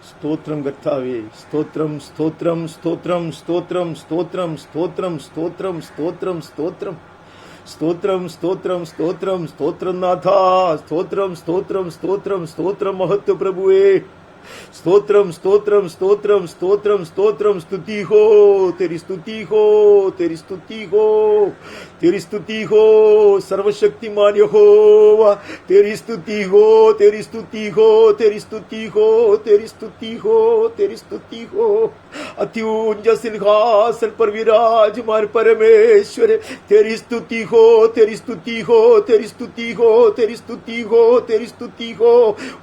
స్తోత్రం కర్తావే, స్తోత్రం స్తోత్రం స్తోత్రం స్తోత్రం స్తోత్రం స్తోత్రం స్తోత్రం స్తోత్రం స్తోత్రం స్తోత్రం స్తోత్రం స్తోత్రం స్తోత్రం నాథ, స్తోత్రం స్తోత్రం స్తోత్రం స్తోత్రం మహత్వ ప్రభువే, స్తోత్రం స్తోత్రం స్తోత్రం స్తోత్రం స్తోత్రం స్తుతి హో, तेरी स्तुति हो, तेरी स्तुति हो, तेरी स्तुति हो सर्वशक्तिमान यहोवा, तेरी स्तुति हो, तेरी स्तुति हो, तेरी स्तुति हो, तेरी स्तुति हो, तेरी स्तुति हो। अति ऊंच सिंहासन पर विराजमान परमेश्वर, तेरी स्तुति हो, तेरी स्तुति हो, तेरी स्तुति हो, तेरी स्तुति हो, तेरी स्तुति हो।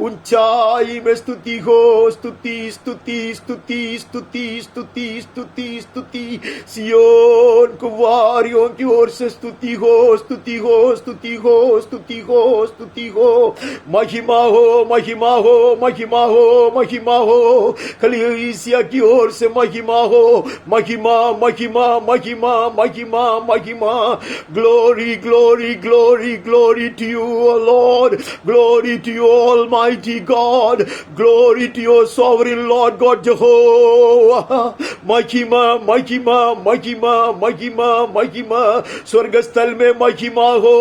ऊंचाई में स्तुति हो, स्तुति स्तुति स्तुति स्तुति स्तुति स्तुति स्तुति। सियोन कुवारियों की ओर से स्तुति हो, स्तुति हो, स्तुति हो, स्तुति हो, स्तुति हो। महिमा हो, महिमा हो, महिमा हो, महिमा हो। कलीसिया की ओर से महिमा हो, महिमा महिमा महिमा महिमा महिमा। Glory glory glory glory to you O Lord, glory to you almighty God, glory to your sovereign Lord God Jehovah. महिमा महिमा महिमा महिमा महिमा। स्वर्ग स्थल में महिमा हो,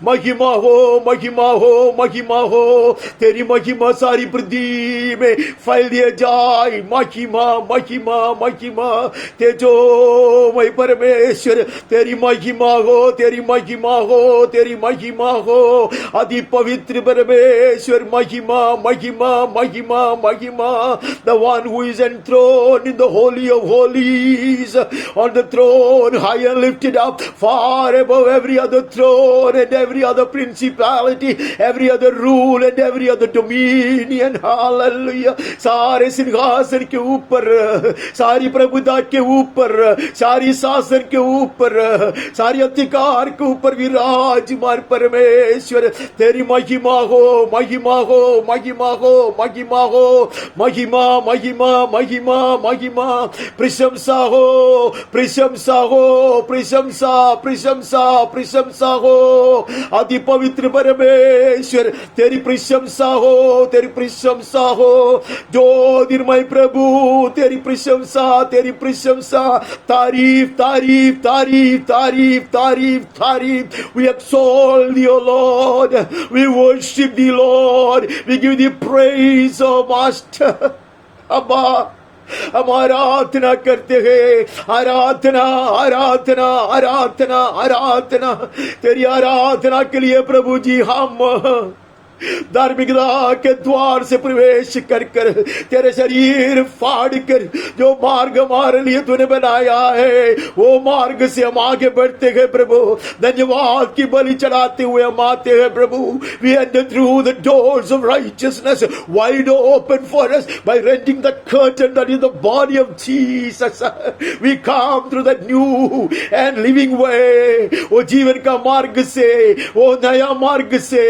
महिमा हो, महिमा हो, महिमा हो। तेरी महिमा सारी पृथ्वी में फैल दिए जाए। महिमा महिमा महिमा। तेजोमय परमेश्वर तेरी महिमा हो, तेरी महिमा हो, तेरी महिमा हो। अति पवित्र परमेश्वर महिमा महिमा महिमा महिमा। The one who is enthroned in the holy of holies, on the throne high and lifted up, far above every other throne and every other principality, every other rule and every other dominion. Hallelujah. सारे सिंहासन के ऊपर, सारी प्रभुता के ऊपर, सारी शासन के ऊपर, सारी अधिकार के ऊपर विराजमान परमेश्वर तेरी महिमा हो, महिमा हो, महिमा हो, महिमा हो। महिमा महिमा महिमा महिमा। प्रशंसा हो, प्रशंसा हो, प्रशंसा प्रशंसा प्रशंसा हो। अति पवित्र परमेश्वर तेरी प्रशंसा हो, तेरी प्रशंसा हो। ज्योतिर्मय प्रभु तेरी प्रशंसा, तेरी प्रशंसा। तारीफ तारीफ तारीफ तारीफ तारीफ तारीफ। We exalt thee, O Lord. We worship thee, Lord. We give thee praise, O Master. अब्बा हम आराधना करते हैं, आराधना आराधना आराधना आराधना। तेरी आराधना के लिए प्रभु जी हम धार्मिकता के द्वार से प्रवेश कर कर तेरे शरीर फाड़ कर जो मार्ग हमारे लिए तूने बनाया है वो मार्ग से हम आगे बढ़ते हैं प्रभु। धन्यवाद की बलि चढ़ाते हुए हम आते हैं प्रभु। We enter through the doors of righteousness wide open for us by rending the curtain that is the body of Jesus. We come through that new and living way, वो जीवन का मार्ग से, वो नया मार्ग से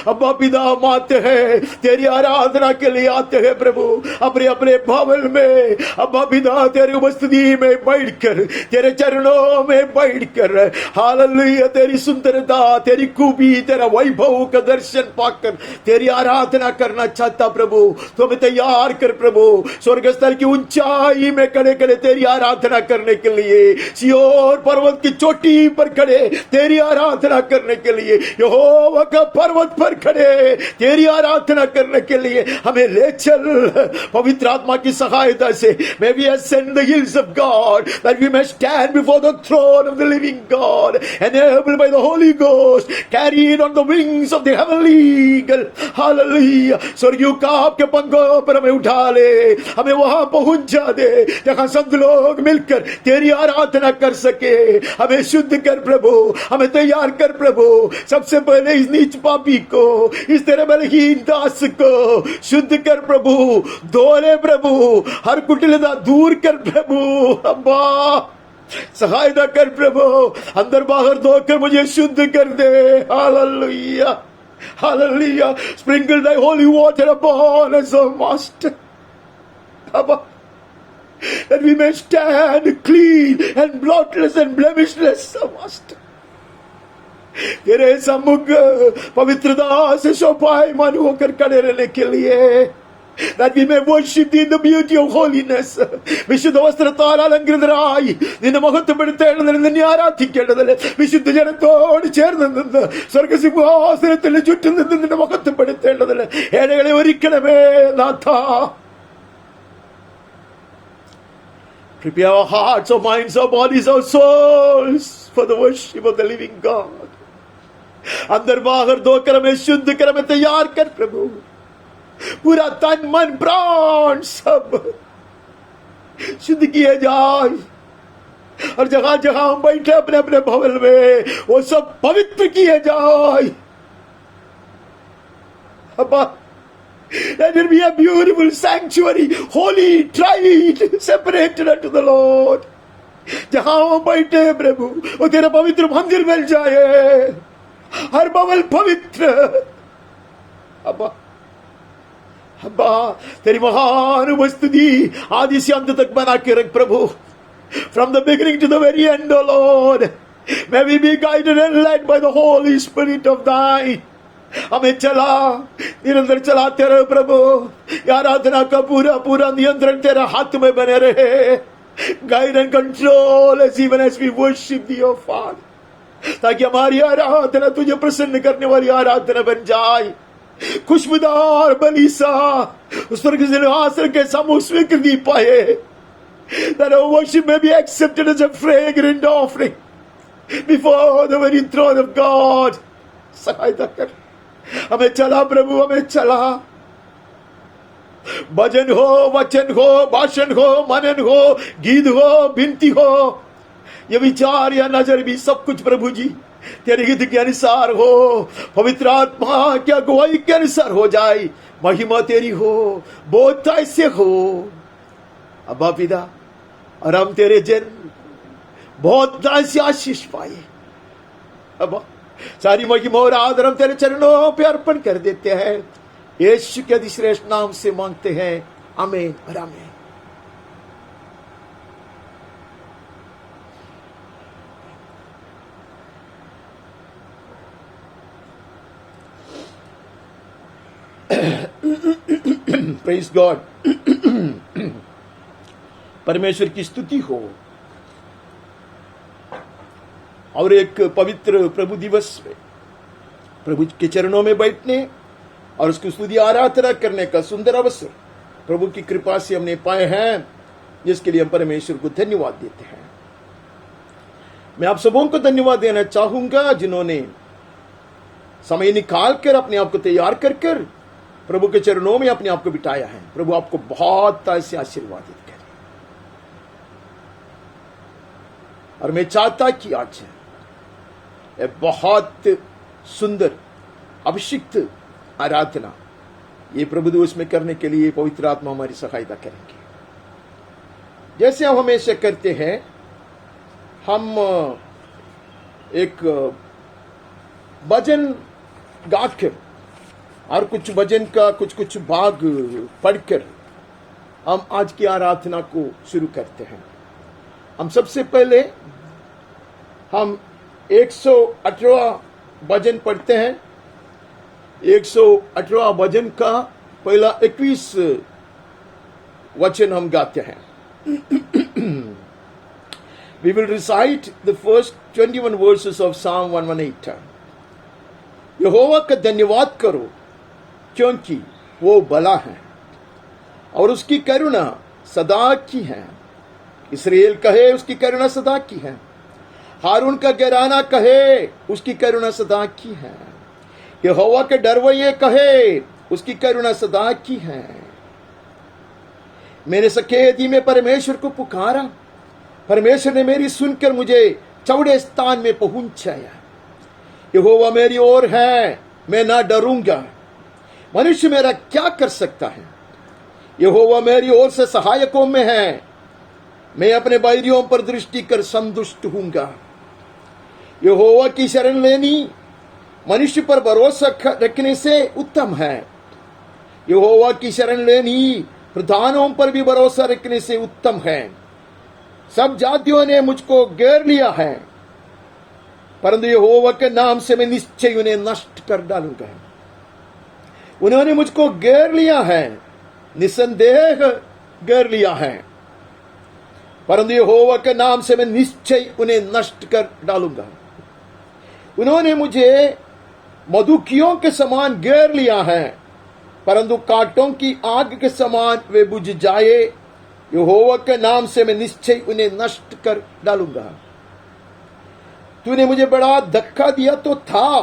अब्बा पिता हम आते हैं, तेरी आराधना के लिए आते हैं प्रभु। अपने अपने भवन में अब्बा पिता तेरी उपस्थिति में बैठकर, तेरे चरणों में बैठकर, हालेलुया, तेरी सुंदरता, तेरी खूबी, तेरा वैभव का दर्शन पाकर तेरी आराधना करना चाहता प्रभु। तो हमें तैयार कर प्रभु, स्वर्ग स्थल की ऊंचाई में खड़े खड़े तेरी आराधना करने के लिए, सिय्योन पर्वत की चोटी पर खड़े तेरी आराधना करने के लिए, यहोवा का पर्वत पर खड़े तेरी आराधना करने के लिए हमें ले चल पवित्र आत्मा की सहायता से। May we ascend the hills of God that we may stand before the throne of the living God, enabled by the Holy Ghost, carried on the wings of the heavenly eagle. Hallelujah. स्वर्गीय का आपके पंखों पर हमें उठा ले, हमें वहां पहुंच जा दे जहां संत लोग मिलकर तेरी आराधना कर सके। हमें शुद्ध कर प्रभु, हमें तैयार कर प्रभु। सबसे पहले इस नीच पापी को, इस तेरे बलहीन दास को शुद्ध कर प्रभु, धोले प्रभु, हर कुटिलता दूर कर प्रभु। अब्बा सहायता कर प्रभु, अंदर बाहर धोकर मुझे शुद्ध कर दे। Hallelujah hallelujah. Sprinkle thy holy water upon us, O Master. Abba, that we may stand clean and blotless and blemishless, O Master. तेरे सम्मुख पवित्रता से शोभायमान होकर खड़े रहने के लिए that we may worship thee in the beauty of holiness. വിശുദ്ധ വസ്ത്രത്താൽ അലങ്കൃതരായി നിന്നെ മഹത്വപ്പെടുത്തേണ്ടതിന്, നിന്നെ ആരാധിക്കേണ്ടതിന്, വിശുദ്ധ ജനത്തോട് ചേർന്ന് നിന്ന് സ്വർഗസിംഹാസനത്തിന് ചുറ്റും നിന്ന് നിന്നെ മഹത്വപ്പെടുത്തേണ്ടതിന് ഏഴകളെ ഒരുക്കണമേ നാഥ. Prepare our hearts, our minds, our bodies, our souls for the worship of the living God. अंदर बाहर दो कर हमें शुद्ध कर, हमें तैयार कर प्रभु. पूरा तन मन प्राण सब शुद्ध किए जाए, और जगह जगह हम बैठे अपने अपने भवन में वो सब पवित्र किए जाए. Let it be a beautiful sanctuary, holy, tried, separated unto the Lord. जहां हम बैठे प्रभु वो तेरा पवित्र मंदिर मिल जाए, हर भवन पवित्र. अब्बा तेरी महान उपस्थिति आदि से अंत तक बना के रख प्रभु. From the beginning to the very end, O Lord, may we be guided and led by the Holy Spirit of Thine. हमें चला निरंतर चलाते रहे प्रभु. आराधना का पूरा पूरा नियंत्रण तेरा हाथ में बने रहे. Guide and control us even as we worship thee, O Father, ताकि हमारी आराधना तुझे प्रसन्न करने वाली आराधना बन जाए. खुशबूदार बलि सा उस स्वर्ग सिंहासन के सम्मुख स्वीकृति पाए. That our worship may be accepted as a fragrant offering before the very throne of God. सहायता कर. हमें चला प्रभु, हमें चला. भजन हो, वचन हो, भाषण हो, मनन हो, गीत हो, विनती हो, ये विचार या नजर भी सब कुछ प्रभु जी तेरे हित के अनुसार हो, पवित्र आत्मा की अगुवाई के अनुसार हो जाए. महिमा तेरी हो, बहुत ऐसे हो अब्बा पिता, और हम तेरे जन बहुत ऐसे आशीष पाए. अब्बा सारी महिमा और आदर हम तेरे चरणों पे अर्पण कर देते हैं. यीशु के अधिश्रेष्ठ नाम से मांगते हैं, आमीन और आमीन. Praise God. परमेश्वर की स्तुति हो. और एक पवित्र प्रभु दिवस में प्रभु के चरणों में बैठने और उसकी स्तुति आराधना करने का सुंदर अवसर प्रभु की कृपा से हमने पाए हैं, जिसके लिए हम परमेश्वर को धन्यवाद देते हैं. मैं आप सबों को धन्यवाद देना चाहूंगा जिन्होंने समय निकाल कर अपने आप को तैयार कर प्रभु के चरणों में अपने आप को बिठाया है. प्रभु आपको बहुत ऐसे आशीर्वादित करे. और मैं चाहता कि आज बहुत सुंदर अभिषिक्त आराधना ये प्रभु दिवस में करने के लिए पवित्र आत्मा हमारी सहायता करेंगे. जैसे हम हमेशा करते हैं, हम एक भजन गाकर और कुछ भजन का कुछ भाग पढ़कर हम आज की आराधना को शुरू करते हैं. हम सबसे पहले हम 118वां भजन पढ़ते हैं. 118वां भजन का पहला 21 वचन हम गाते हैं. We will recite the first 21 verses of Psalm 118. यहोवा का धन्यवाद करो क्योंकि वो भला है और उसकी करुणा सदा की है. इस्राएल कहे उसकी करुणा सदा की है. हारून का घराना कहे उसकी करुणा सदा की है. यहोवा के डरवैये कहे उसकी करुणा सदा की है. मैंने सकेदी में परमेश्वर को पुकारा, परमेश्वर ने मेरी सुनकर मुझे चौड़े स्थान में पहुंचाया. यहोवा मेरी ओर है, मैं ना डरूंगा. मनुष्य मेरा क्या कर सकता है? यहोवा मेरी ओर से सहायकों में है, मैं अपने बैरियों पर दृष्टि कर संतुष्ट हूंगा. यहोवा की शरण लेनी मनुष्य पर भरोसा रखने से उत्तम है. यहोवा की शरण लेनी प्रधानों पर भी भरोसा रखने से उत्तम है. सब जातियों ने मुझको घेर लिया है, परंतु यहोवा के नाम से मैं निश्चय उन्हें नष्ट कर डालूंगा. उन्होंने मुझको घेर लिया है, निसंदेह घेर लिया है, परंतु यहोवा के नाम से मैं निश्चय उन्हें नष्ट कर डालूंगा। उन्होंने मुझे मधुकियों के समान घेर लिया है, परंतु कांटों की आग के समान वे बुझ जाए। यहोवा के नाम से मैं निश्चय उन्हें नष्ट कर डालूंगा। तूने मुझे बड़ा धक्का दिया तो था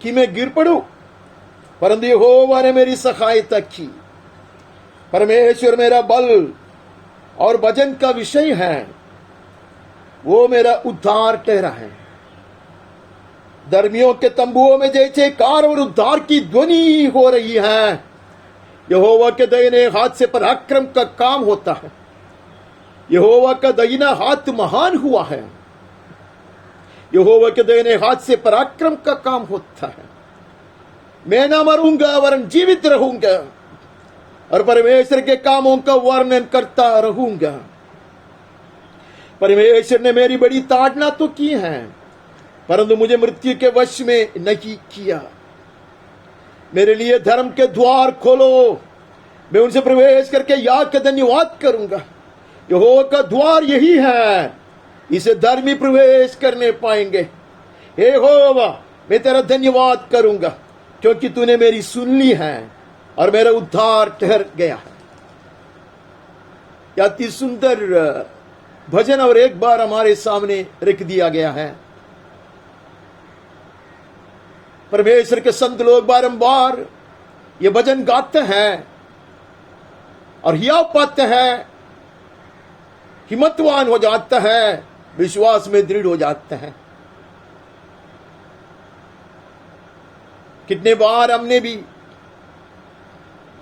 कि मैं गिर पड़ूं, परंतु यहोवा ने मेरी सहायता की। परमेश्वर मेरा बल और वजन का विषय है, वो मेरा उद्धार ठहरा है। धर्मियों के तंबुओं में जैसे कार और उद्धार की ध्वनि हो रही है। यहोवा के दाहिने हाथ से पराक्रम का काम होता है। यहोवा का दाहिना हाथ महान हुआ है। यहोवा के दाहिने हाथ से पराक्रम का काम होता है। मैं ना मरूंगा वरन जीवित रहूंगा और परमेश्वर के कामों का वर्णन करता रहूंगा। परमेश्वर ने मेरी बड़ी ताड़ना तो की है, परंतु मुझे मृत्यु के वश में नहीं किया। मेरे लिए धर्म के द्वार खोलो, मैं उनसे प्रवेश करके याद का धन्यवाद करूंगा। यहोवा का द्वार यही है, इसे धर्मी प्रवेश करने पाएंगे। हे यहोवा, मैं तेरा धन्यवाद करूंगा, क्योंकि तूने मेरी सुन ली है और मेरा उद्धार ठहर गया है। क्या अति सुंदर भजन और एक बार हमारे सामने रख दिया गया है। परमेश्वर के संत लोग बारंबार ये भजन गाते हैं और हियाव पाते हैं, हिम्मतवान हो जाता है, विश्वास में दृढ़ हो जाते हैं। कितने बार हमने भी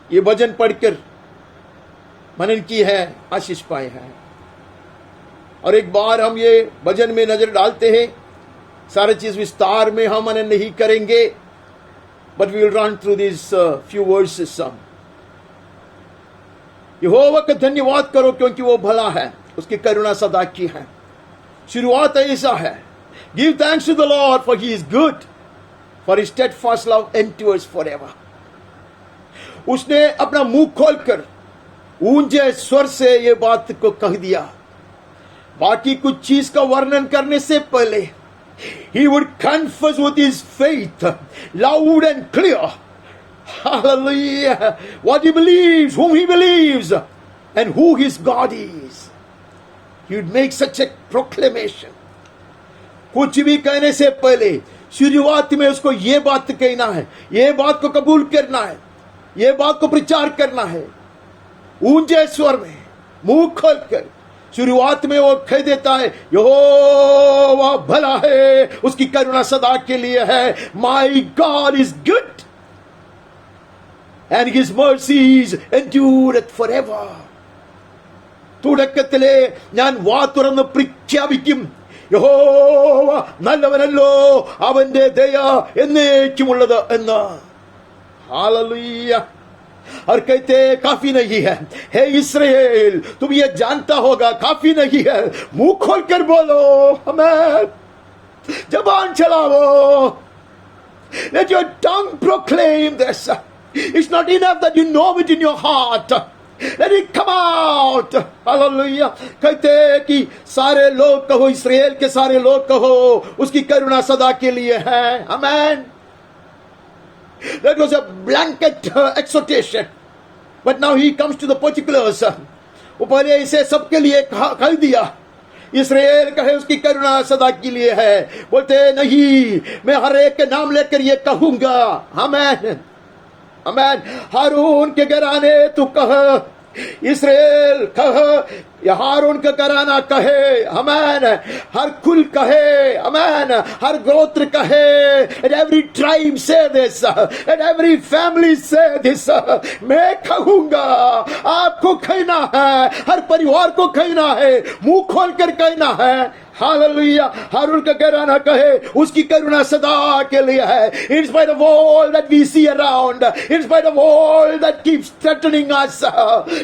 ये भजन पढ़कर मनन की है, आशीष पाए हैं। और एक बार हम ये भजन में नजर डालते हैं। सारी चीज विस्तार में हम मनन नहीं करेंगे, but we will run through this few verses some. यहोवा का धन्यवाद करो, क्योंकि वो भला है, उसकी करुणा सदा की है। शुरुआत ऐसा है, give thanks to the Lord for he is good, for his steadfast love endures forever. उसने अपना मुंह खोलकर ऊंचे स्वर से ये बात को कह दिया। बाकी कुछ चीज का वर्णन करने से पहले he would confess with his faith loud and clear, hallelujah, what he believes, whom he believes, and who his God is. He would make such a proclamation. कुछ भी कहने से पहले शुरुआत में उसको ये बात कहना है, ये बात को कबूल करना है, ये बात को प्रचार करना है। ऊंचे स्वर में मुंह खोलकर शुरुआत में वो कह देता है, यहोवा भला है, उसकी करुणा सदा के लिए है। My God is good and his mercies endureth forever. തുടക്കത്തിലെ ഞാൻ വാ തുറന്ന് പ്രഖ്യാപിക്കും, യഹോവ നല്ലവനല്ലോ, അവന്റെ ദയ എന്നേക്കുമുള്ളത് എന്ന്. हालेलुया. और कहते काफी नहीं है, हे इस्राएल तुम ये जानता होगा, काफी नहीं है, मुंह खोलकर बोलो, हमें जबान चलाओ. Let your tongue proclaim this. It's not enough that you know it in your heart. Let it come out. Hallelujah. कहते कि सारे लोग कहो, इस्राएल के सारे लोग कहो, उसकी करुणा सदा के लिए है. आमीन. That was a blanket exhortation, but now he comes to the particulars. वो पहले इसे सबके लिए कह दिया, इस्राएल कहे उसकी करुणा सदा के लिए है. बोलते नहीं, मैं हर एक के नाम लेकर ये कहूंगा. आमीन आमीन. हारून के घराने तू कह, इस्राएल कह, हारून का घराना कहे, अमैन. हर कुल कहे, अमैन. हर गोत्र कहे, and every tribe say this, and every family say this. मैं कहूंगा, आपको कहना है, हर परिवार को कहना है, मुंह खोलकर कहना है. हालेलुया. हारून का घराना कहे उसकी करुणा सदा के लिए है. In spite of all that we see around, in spite of all that keeps threatening us,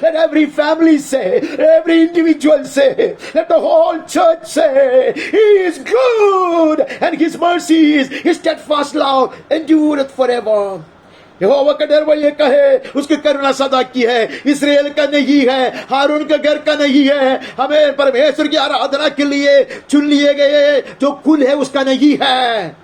let every family say, every individual say, let the whole church say, he is good and his mercies, his steadfast love endureth forever. यहोवा का डर वह ये कहे, उसकी करुणा सदा की है, इस्राएल का नहीं है, हारून के घर का नहीं है, हमें परमेश्वर की आराधना के लिए चुन लिए गए जो कुल है उसका नहीं है।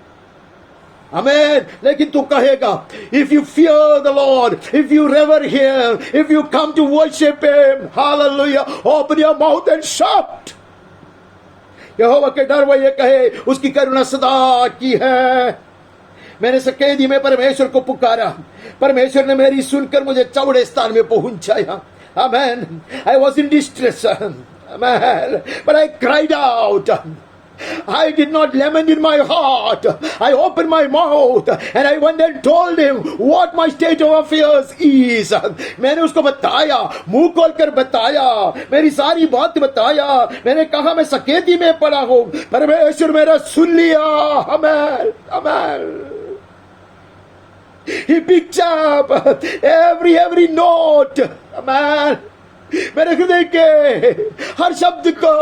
Amen. लेकिन तू कहेगा, if you fear the Lord, if you revere Him, if you come to worship Him, hallelujah, open your mouth and shout. यहोवा के डर वह ये कहे, उसकी करुणा सदा की है। मैंने सकेदी में परमेश्वर को पुकारा, परमेश्वर ने मेरी सुनकर मुझे चौड़े स्थान में पहुंचाया। Amen. I was in distress. Amen. But I cried out. I did not lament in my heart. I opened my mouth and I went and told him what my state of affairs is. मैंने उसको बताया, मुंह खोल कर बताया, मेरी सारी बात बताया। मैंने कहा मैं सकेती में पड़ा हूं, परमेश्वर मेरा सुन लिया। Amen. Amen. He picked up every note. Amen. मेरे हृदय के हर शब्द को,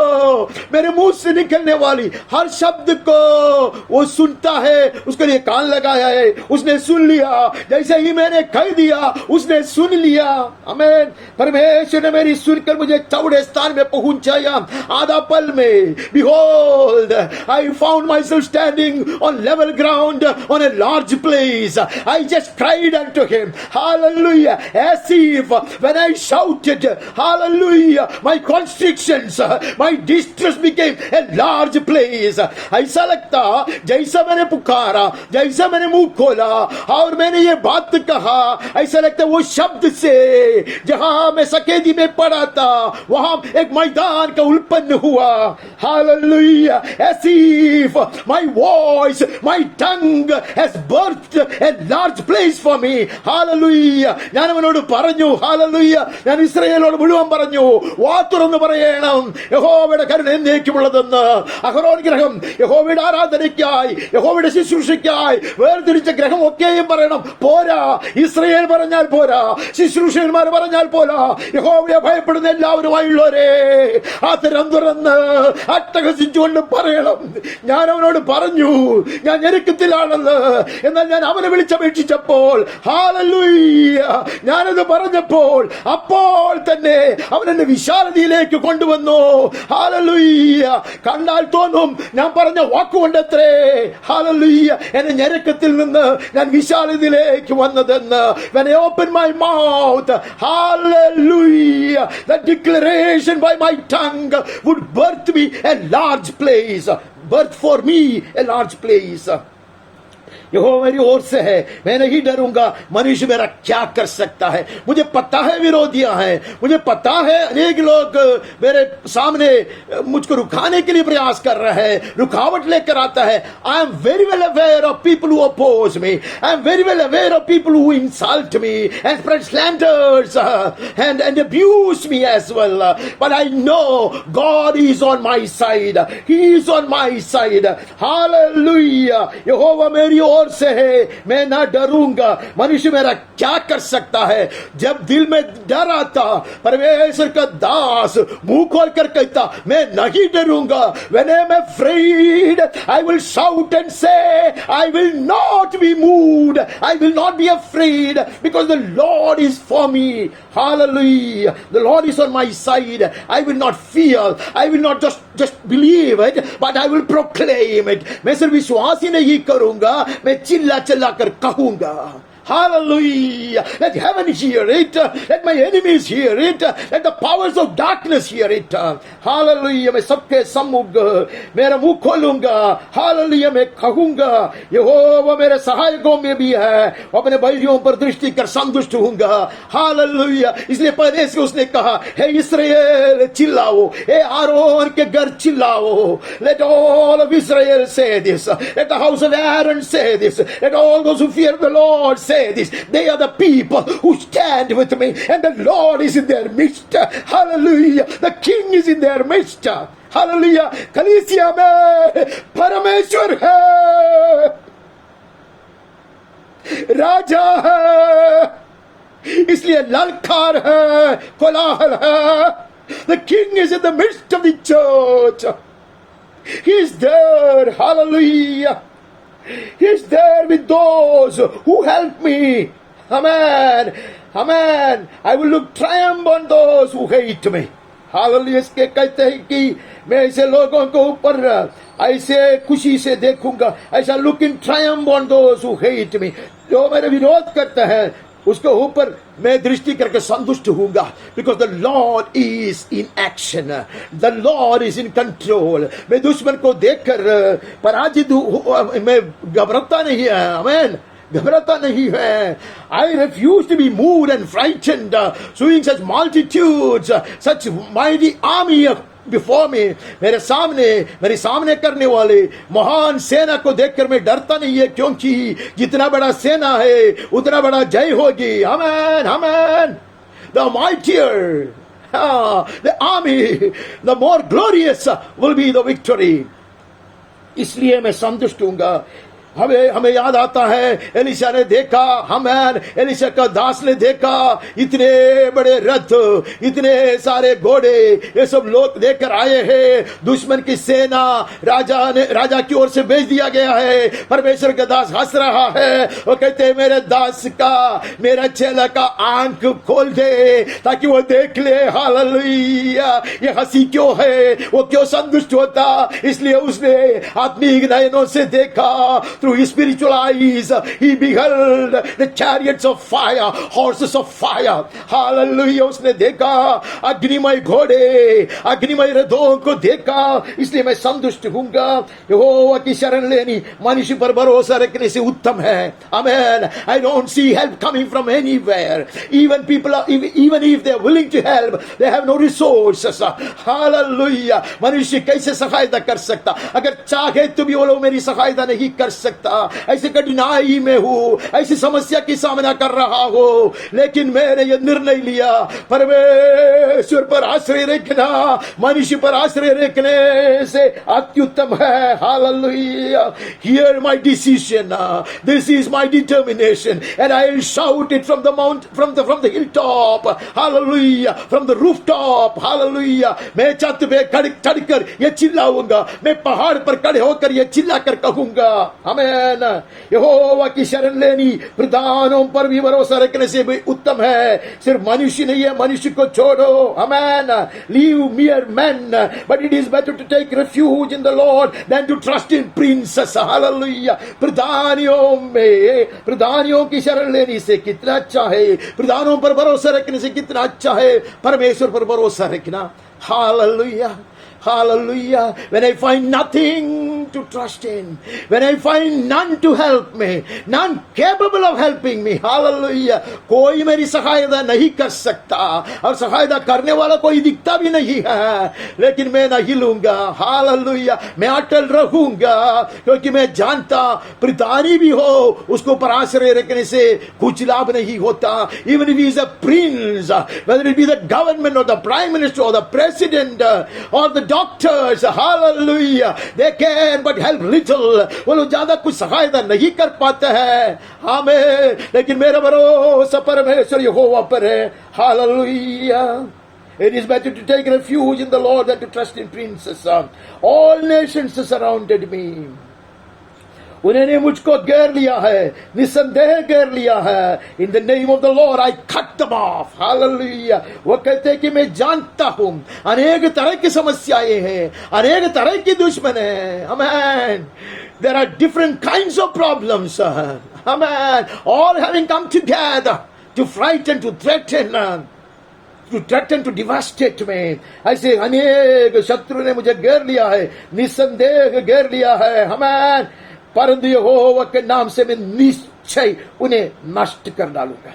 मेरे मुंह से निकलने वाली हर शब्द को वो सुनता है, उसके लिए कान लगाया है, उसने सुन लिया। जैसे ही मैंने कह दिया उसने सुन लिया। आमीन। परमेश्वर ने मेरी सुनकर मुझे चौड़े स्थान में पहुंचाया। आधा पल में behold I found myself standing on level ground on a large place. I just cried unto him, hallelujah, as if when I shouted hallelujah, my constrictions, my distress became a large place. ऐसा लगता जैसा मैंने पुकारा, जैसा मैंने मुंह खोला और मैंने ये बात कहा, ऐसा लगता वो शब्द से जहां मैं सकेदी में पड़ा था वहां एक मैदान का उत्पन्न हुआ। Hallelujah, as if my voice, my tongue has birthed a large place for me. Hallelujah. ഞാൻ അവനോട് പറഞ്ഞു, hallelujah, ഞാൻ ഇസ്രായേലോട് മുഴുവൻ പറഞ്ഞു, വാ തുറന്ന് പറയണം യഹോവയുടെ കരുണ എന്നേക്കുമുള്ളതെന്ന്. അഹരോൻ ഗ്രഹം യഹോവയുടെ ആരാധനയ്ക്കായി, യഹോവയുടെ ശുശ്രൂഷയ്ക്കായി വേർതിരിച്ച ഗ്രഹം ഒക്കെയും പറയണം. പോരാ, ഇസ്രായേൽ പറഞ്ഞാൽ പോരാ, ശുശ്രൂഷകന്മാർ പറഞ്ഞാൽ പോരാ, യഹോവയെ ഭയപ്പെടുന്ന എല്ലാവരുമായുള്ളവരെ അത്തരം തുറന്ന് അട്ടഹസിച്ചുകൊണ്ട് പറയണം. ഞാൻ അവനോട് പറഞ്ഞു ഞാൻ ഞെരുക്കത്തിലാണെന്ന്. എന്നാൽ ഞാൻ അവനെ വിളിച്ചപേക്ഷിച്ചപ്പോൾ, ഹല്ലേലൂയ, ഞാനത് പറഞ്ഞപ്പോൾ അപ്പോൾ തന്നെ അവൻ എന്നെ വിശാലതയിലേക്ക് കൊണ്ടുവന്നു. ഹല്ലേലൂയ. കണ്ടാൽ തോന്നും ഞാൻ പറഞ്ഞ വാക്കുകൊണ്ടത്രേ, ഹല്ലേലൂയ, എന്നെ ഞെരുക്കത്തിൽ നിന്ന് ഞാൻ വിശാലതയിലേക്ക് വന്നതെന്ന്. When I opened my mouth, hallelujah, the declaration by my tongue would birth me a large place, birth for me a large place. यहोवा मेरी ओर से है, मैं नहीं डरूंगा। मनुष्य मेरा क्या कर सकता है? मुझे पता है विरोधियां हैं, मुझे पता है अनेक लोग मेरे सामने मुझको रुकाने के लिए प्रयास कर रहे हैं, रुकावट लेकर आता है। I am very well aware of people who oppose me, I am very well aware of people who insult me and spread slanders and abuse me as well, but I know God is on my side, He is on my side. Hallelujah. यहोवा मेरी ओर से है, मैं ना डरूंगा। मनुष्य मेरा क्या कर सकता है? जब दिल में डर आता, परमेश्वर का दास मुंह खोल कर कहता मैं नहीं डरूंगा। When I am afraid, I will shout and say, I will not be moved, I will not be afraid, because the Lord is for me. Hallelujah. The Lord is on my side. I will not fear, I will not just believe it, but I will proclaim it. मैं सिर्फ विश्वास ही नहीं करूंगा, मैं चिल्ला चिल्ला कर कहूंगा। Hallelujah. Let heaven hear it. Let my enemies hear it. Let the powers of darkness hear it. Hallelujah. मैं सबके सम्मुख मेरा मुंह खोलूंगा। Hallelujah. मैं कहूंगा यहोवा मेरे सहायकों में भी है, अपने भाइयों पर दृष्टि कर संतुष्ट होऊंगा। Hallelujah. इसलिए पहले से उसने कहा, हे इस्राएल चिल्लाओ, हे आरोन के घर चिल्लाओ। Let all of Israel say this. Let the house of Aaron say this. Let all those who fear the Lord say this. They are the people who stand with me, and the Lord is in their midst. Hallelujah. The King is in their midst. Hallelujah. कलीसिया में परमेश्वर है, राजा है, इसलिए ललकार है, कोलाहल है। The King is in the midst of the church. He is there. Hallelujah. He is there with those who help me. Amen. Amen. I will look triumph on those who hate me. Hallelujah. इसके कहते हैं कि मैं ऐसे लोगों को ऊपर ऐसे खुशी से देखूंगा, ऐसा look in Triumph on those who hate me, जो मेरे विरोध करता है उसके ऊपर मैं दृष्टि करके संतुष्ट होऊंगा। Because the Lord is in action, the Lord is in control. मैं दुश्मन को देखकर पराजित मैं घबराता नहीं है। आमीन। घबराता नहीं है। I refuse to be moved and frightened, seeing such multitudes, such mighty army before me, मेरे सामने करने वाले महान सेना को देखकर मैं डरता नहीं है, क्योंकि जितना बड़ा सेना है उतना बड़ा जय होगी। Amen, amen. The mightier the army, the more glorious will be the victory. इसलिए मैं संतुष्ट हूंगा। हमें याद आता है एलिशा ने देखा, हमें एलिशा का दास ने देखा, इतने बड़े रथ, इतने सारे घोड़े, ये सब लोग लेकर आए हैं। दुश्मन की सेना राजा की ओर से भेज दिया गया है। परमेश्वर का दास हंस रहा है। वो कहते हैं मेरे दास का, मेरा चेला का आंख खोल दे ताकि वो देख ले। हालेलुया। ये हंसी क्यों है? वो क्यों संतुष्ट होता? इसलिए उसने आत्मिक नयनों से देखा। Through his spiritual eyes, he beheld the chariots of fire, horses of fire. Hallelujah. उसने देखा अग्निमय घोड़े, अग्निमय रथों को देखा। इसलिए मैं संतुष्ट हूँगा। यहोवा की शरण लेनी मनुष्य पर भरोसा रखने से उत्तम है। Amen. I don't see help coming from anywhere. Even if they are willing to help, they have no resources. Hallelujah. मनुष्य कैसे सहायता कर सकता? अगर चाहे तो भी वो लोग मेरी सहायता नहीं कर सकता। ऐसे कठिनाई में हूँ, ऐसी समस्या की सामना कर रहा हूँ, लेकिन मैंने ये निर्णय लिया, परमेश्वर पर आश्रय रखना मनुष्य पर आश्रय रखने से अत्युत्तम है। Hallelujah. Hear my decision. This is my determination, and I will shout it from the mount, from the hilltop. Hallelujah. From the rooftop. Hallelujah. मैं छत पे चढ़कर ये चिल्लाऊंगा, मैं पहाड़ पर खड़े होकर ये चिल्लाकर कहूंगा। हमें यहोवा की शरण लेनी प्रधानों पर भी भरोसा रखने से भी उत्तम है। सिर्फ मनुष्य नहीं है, मनुष्य को छोड़ो। Amen. Leave mere men, but it is better to take refuge in the Lord than to trust in princes. Hallelujah. प्रधानियों की शरण लेने से कितना अच्छा है, प्रधानों पर भरोसा रखने से कितना अच्छा है परमेश्वर पर भरोसा रखना। Hallelujah. Hallelujah. When I find nothing to trust in, when I find none to help me, none capable of helping me, hallelujah, कोई मेरी सहायता नहीं कर सकता और सहायता करने वाला कोई दिखता भी नहीं है, लेकिन मैं न हिलूंगा। हालेलुया। मैं अटल रहूंगा, क्योंकि मैं जानता प्रधानी भी हो उसको पर आश्रय रखने से कुछ लाभ नहीं होता। Even if he is a prince, whether it be the government or the prime minister or the president or the doctors, hallelujah, they can but help little. वो लोग ज्यादा कुछ सहायता नहीं कर पाते हैं। आमीन। लेकिन मेरा भरोसा परमेश्वर यहोवा पर है। Hallelujah. It is better to take refuge in the Lord than to trust in princes. All nations surrounded me. उन्होंने मुझको घेर लिया है, निसंदेह घेर लिया है। In the name of the Lord I cut them off. Hallelujah. वो कहते हैं कि मैं जानता हूँ अनेक तरह की समस्याएं हैं, अनेक तरह की दुश्मन है। Amen. There are different kinds of problems. Amen. All having come together to frighten, to threaten, to devastate me. ऐसे अनेक शत्रु ने मुझे घेर लिया है, निसंदेह घेर लिया है। Amen. परंतु यहोवा के नाम से मैं निश्चय उन्हें नष्ट कर डालूंगा।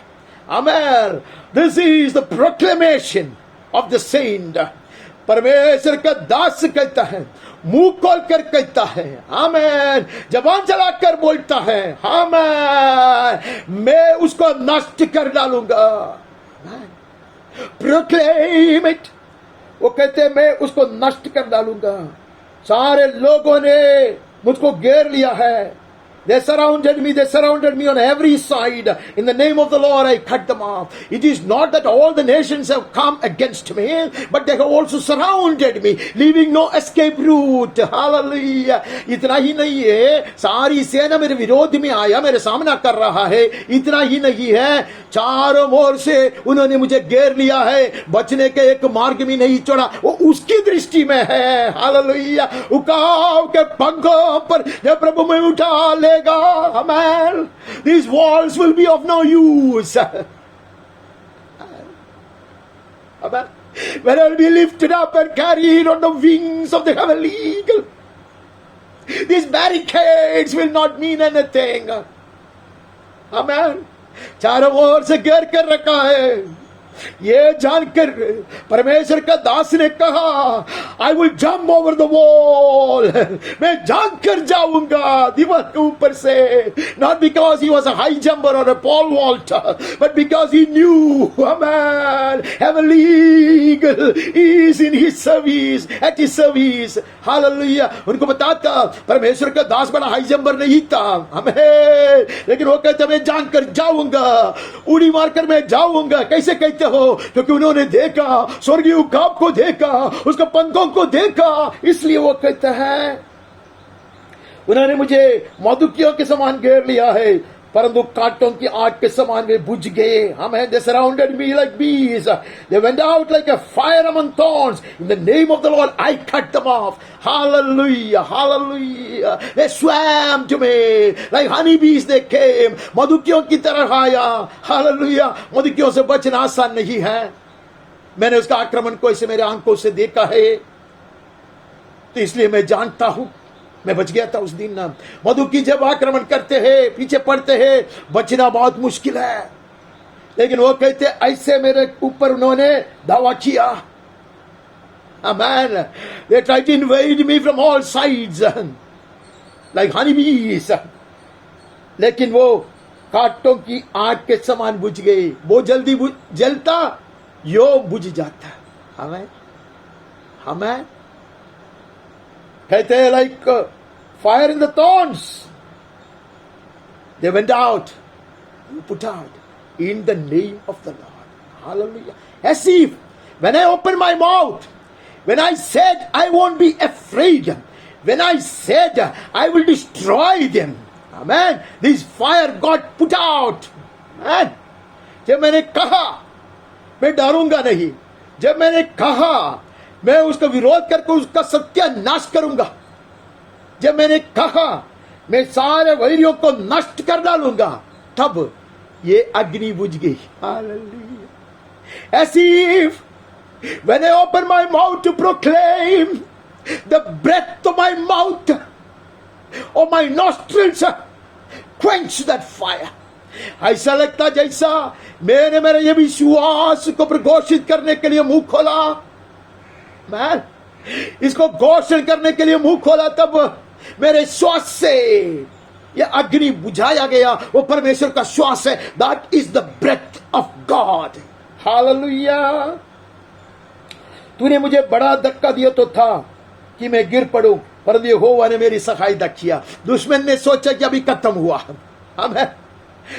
Amen. This is the proclamation of the saint. परमेश्वर का दास कहता है, मुंह खोल कर कहता है, आमेन, जबान चलाकर बोलता है, आमेन, मैं उसको नष्ट कर डालूंगा। Proclaim it. वो कहते हैं मैं उसको नष्ट कर डालूंगा। सारे लोगों ने मुझको घेर लिया है, They surrounded me on every side. In the name of the Lord, I cut them off. It is not that all the nations have come against me, but they have also surrounded me, leaving no escape route. Hallelujah. इतना ही नहीं है, सारी सेना मेरे विरोध में आया, मेरे सामना कर रहा है. इतना ही नहीं है, चारों ओर से उन्होंने मुझे घेर लिया है, बचने के एक मार्ग भी नहीं छोड़ा. वो उसकी दृष्टि में है. हालेलुया. उकाव के पंखों पर जब प्रभु में उठा ले, amen, these walls will be of no use. Amen. When I will be lifted up and carried on the wings of the heavenly eagle, these barricades will not mean anything. Amen. चारों ओर से घेर कर रखा है. ये जानकर परमेश्वर का दास ने कहा, I will jump over the wall. मैं जानकर जाऊंगा दीवार के ऊपर से. Not because he was a high jumper or a pole vaulter, but because he knew, amen, heavenly eagle is in his service, at his service. Hallelujah. उनको बताता परमेश्वर का दास बड़ा हाई जंपर नहीं था, आमेन, लेकिन वो कहते मैं जानकर जाऊंगा, उड़ी मारकर मैं जाऊंगा. कैसे कहते हो? क्योंकि उन्होंने देखा, स्वर्गीय उकाब को देखा, उसके पंखों को देखा, इसलिए वो कहता है उन्होंने मुझे मधुकियों के समान घेर लिया है, परंतु कांटों की आग के समान वे बुझ गए. हमें they surrounded me like bees, they went out like a fire among thorns. In the name of the Lord I cut them off. Hallelujah, hallelujah. They swam to me like honeybees. They came, मधुकियों की तरह आया. Hallelujah. मधुकियों से बचना आसान नहीं है. मैंने उसका आक्रमण को ऐसे मेरे आंखों से देखा है, तो इसलिए मैं जानता हूं मैं बच गया था उस दिन. मधुकी जब आक्रमण करते हैं, पीछे पड़ते हैं, बचना बहुत मुश्किल है. लेकिन वो कहते ऐसे मेरे ऊपर उन्होंने दावा किया. Amen. They tried to invade me from all sides like honeybees. लेकिन वो कांटों की आग के समान बुझ गए. वो जल्दी जलता, यो बुझ जाता. हमें हमें कहते हैं like fire in the thorns. They went out, put out in the name of the Lord. Hallelujah. As if when I opened my mouth, when I said I won't be afraid, when I said I will destroy them, amen, this fire got put out. Amen. जब मैंने कहा मैं डरूंगा नहीं, जब मैंने कहा मैं उसका विरोध करके उसका सत्यानाश करूंगा, जब मैंने कहा मैं सारे वैरियों को नष्ट कर डालूंगा, तब ये अग्नि बुझ गई. Hallelujah. As if when I open my mouth to proclaim, the breath of my mouth or my nostrils quench that fire. ऐसा लगता जैसा मैंने मेरे ये विश्वास को प्रघोषित करने के लिए मुंह खोला, मैं इसको घोषण करने के लिए मुंह खोला, तब मेरे श्वास से ये अग्नि बुझाया गया. वो परमेश्वर का श्वास है. That is the breath of God. Hallelujah. तूने मुझे बड़ा धक्का दिया तो था कि मैं गिर पड़ूं, पर यहोवा ने मेरी सहायता किया. दुश्मन ने सोचा कि अभी खत्म हुआ. आमेन.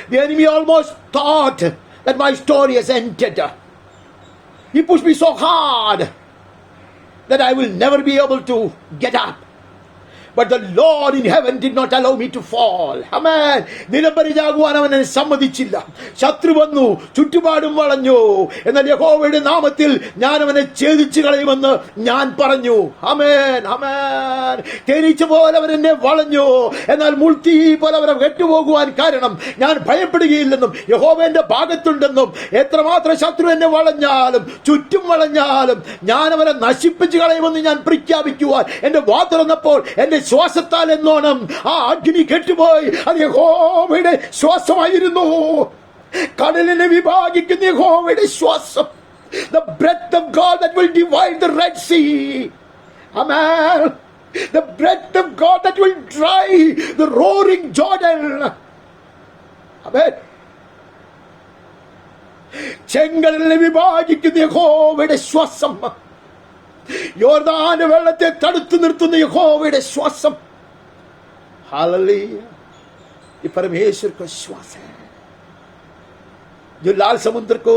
The enemy almost thought that my story has ended. He pushed me so hard that I will never be able to get up. But the Lord in heaven did not allow me to fall. Amen. നിലംപരിചാകുവാൻ അവൻ എന്നെ സമ്മതിച്ചില്ല. ശത്രു വന്നു, ചുറ്റുപാടും വളഞ്ഞു. എന്നാൽ യഹോവയുടെ നാമത്തിൽ ഞാൻ അവനെ ഛേദിച്ചു കളയുമെന്ന് ഞാൻ പറഞ്ഞു. ആമേൻ, ആമേൻ. തേനീച്ച പോലെ അവൻ എന്നെ വളഞ്ഞു, എന്നാൽ മുൾത്തീ പോലെ അവരെ വെട്ടുപോകുവാൻ കാരണം ഞാൻ ഭയപ്പെടുകയില്ലെന്നും യഹോവന്റെ ഭാഗത്തുണ്ടെന്നും. എത്രമാത്രം ശത്രു എന്നെ വളഞ്ഞാലും ചുറ്റും വളഞ്ഞാലും ഞാൻ അവരെ നശിപ്പിച്ചു കളയുമെന്ന് ഞാൻ പ്രഖ്യാപിക്കുവാൻ എന്റെ വാ തുറന്നപ്പോൾ എന്റെ ശ്വാസത്താൽ എന്നോണം ആ അഗ്നി കെട്ടുപോയി. അത് യഹോവയുടെ ശ്വാസമായിരുന്നു. കടലിനെ വിഭാഗിക്കുന്ന യഹോവയുടെ ശ്വാസം. The breath of God that will divide the Red Sea. Amen. The breath of God that will dry the roaring Jordan. Amen. ചെങ്കടലിനെ വിഭാഗിക്കുന്ന യഹോവയുടെ ശ്വാസം. യോർദാന്റെ വെള്ളത്തെ തടുത്തു നിർത്തുന്ന യഹോവയുടെ ശ്വാസം. ഹല്ലേലൂയ. ये परमेश्वर का श्वास है जो लाल समुद्र को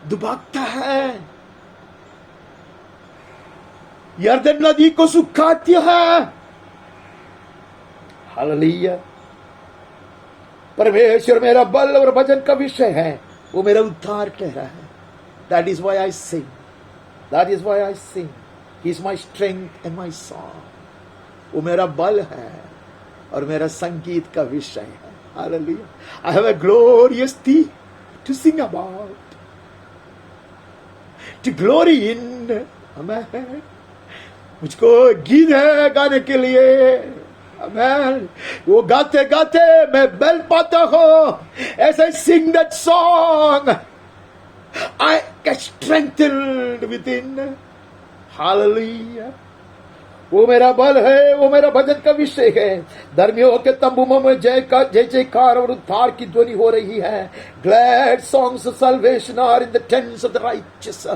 डुबाता है, यरदन नदी को सुखाती है। हालेलुया। परमेश्वर मेरा बल और भजन का विषय है, वो मेरा उद्धार ठहरा है। That is why I sing. That is why I sing. He is my strength and my song. वो मेरा बल है और मेरा संगीत का विषय है। Hallelujah. I have a glorious theme to sing about, to glory in. Amen. मुझको गीत है गाने के लिए। Amen. वो गाते गाते मैं बल पाता हूँ। As I sing that song, I get strengthened within. Hallelujah. वो मेरा बल है, वो मेरा भजन का विषय है। धर्मियों के तंबू में जय जयकार और उद्धार की ध्वनि हो रही है। Glad songs of salvation are in the tents of the righteous.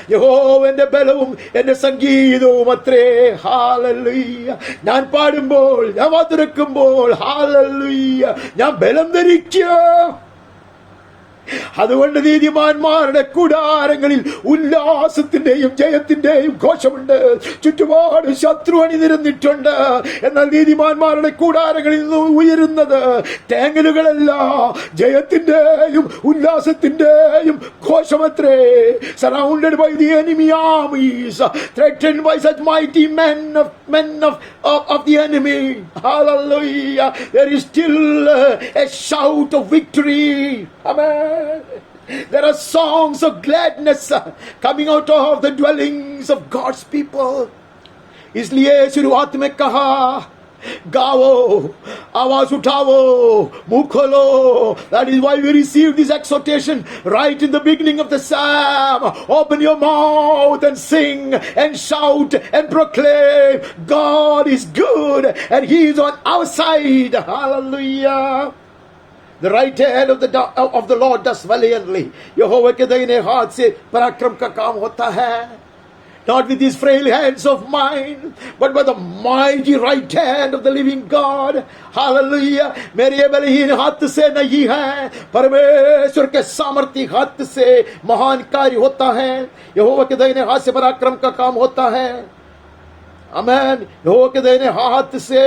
യഹോവന്റെ ബലവും എന്റെ സംഗീതവും അത്രേ. ഹാലലുയ്യ. ഞാൻ പാടുമ്പോൾ, ഞാൻ വാതിരക്കുമ്പോൾ, ഹാലലുയ്യ, ഞാൻ ബലം ധരിക്കും. അതുകൊണ്ട് നീതിമാന്മാരുടെ കൂടാരങ്ങളിൽ ഉല്ലാസത്തിന്റെയും ജയത്തിന്റെയും ഘോഷമുണ്ട്. ചുറ്റുപാട് ശത്രു അണിനിരന്നിട്ടുണ്ട്. എന്നാൽ നീതിമാന്മാരുടെ കൂടാരങ്ങളിൽ നിന്ന് ഉയരുന്നത് തേങ്ങലുകളല്ല, ജയത്തിന്റെയും ഉല്ലാസത്തിന്റെയും ഘോഷമത്രേ. Surrounded by the enemy armies, threatened by such mighty men of the enemy. Hallelujah. There is still a shout of victory. Amen. There are songs of gladness coming out of the dwellings of God's people. इसलिए शुरुआत में कहा, गाओ, आवाज उठाओ, मुंह खोलो. That is why we receive this exhortation right in the beginning of the psalm. Open your mouth and sing and shout and proclaim, God is good and He is on our side. Hallelujah. The right hand of the Lord does valiantly. यहोवा के दाहिने हाथ से पराक्रम का काम होता है. Not with these frail hands of mine, but by the mighty right hand of the living God. Hallelujah. मेरे बलहीन हाथ से नहीं है, परमेश्वर के सामर्थ्य हाथ से महान कार्य होता है. यहोवा के दाहिने हाथ से पराक्रम का काम होता है. आमीन. यहोवा के दाहिने हाथ से,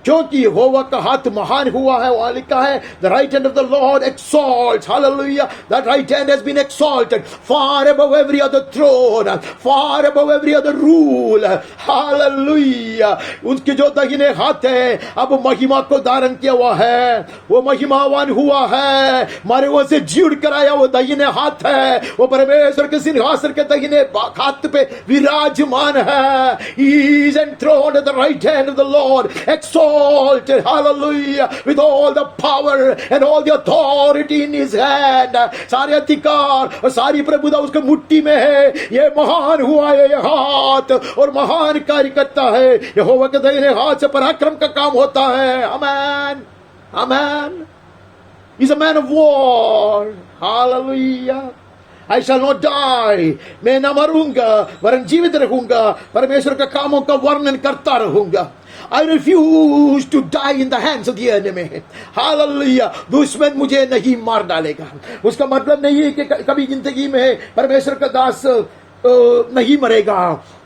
क्योंकि यहोवा का हाथ महान हुआ है, वहां लिखा है, the right hand of the Lord exalts. Hallelujah. That right hand has been exalted far above every other throne, far above every other rule. Hallelujah. उसके जो दाहिने हाथ है, अब महिमा को धारण किया हुआ है, वो महिमावान हुआ है, मारे हुए से जीड़ कराया वो दाहिने हाथ है, वो परमेश्वर के सिंहासन के दाहिने हाथ पे विराजमान है. He is enthroned at the right hand of the Lord, exalted, hallelujah, with all the power and all the authority in His hand. सारे अधिकार और सारी प्रभुता उसके मुट्ठी में है. ये महान हुआ है ये हाथ, और महान कार्य करता है. यहोवा के दाहिने हाथ से पराक्रम का काम होता है. आमीन. आमीन. He's a man of war. Hallelujah. I shall not die. मैं न मरूंगा वरन जीवित रहूंगा, परमेश्वर के कामों का वर्णन करता रहूंगा. I refuse to die in the hands of the enemy. Hallelujah. दुश्मन मुझे नहीं मार डालेगा. उसका मतलब नहीं है कि कभी जिंदगी में परमेश्वर का दास नहीं मरेगा.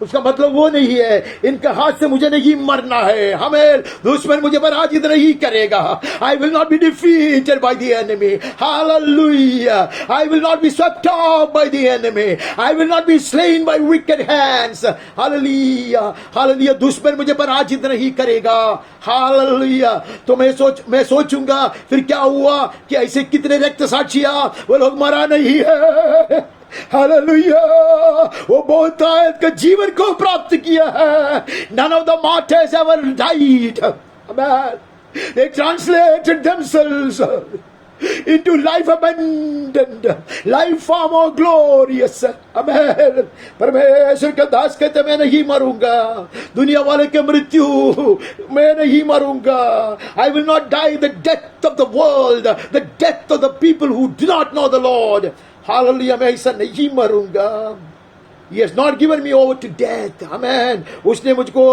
उसका मतलब वो नहीं है, इनके हाथ से मुझे नहीं मरना है. हमें दुश्मन मुझे पराजित नहीं करेगा. I will not be defeated by the enemy. Hallelujah. I will not be swept off by the enemy. I will not be slain by wicked hands. Hallelujah. Hallelujah. दुश्मन मुझे पराजित नहीं करेगा. Hallelujah. तो मैं सोचूंगा फिर क्या हुआ कि ऐसे कितने रक्त साक्षियां, वो लोग मरा नहीं है. हालेलुया. वो बहुत आयत का जीवन को प्राप्त किया है. None of the martyrs ever died. Amen. They translated themselves into life abundant, life far more glorious. Amen. परमेश्वर का दास कहते मैं नहीं मरूंगा, दुनिया वाले के मृत्यु मैं नहीं मरूंगा. I will not die the death of the world, the death of the people who do not know the Lord. Hallelujah. मैं ऐसा नहीं मरूंगा. He has not given me over to death. Amen. उसने मुझको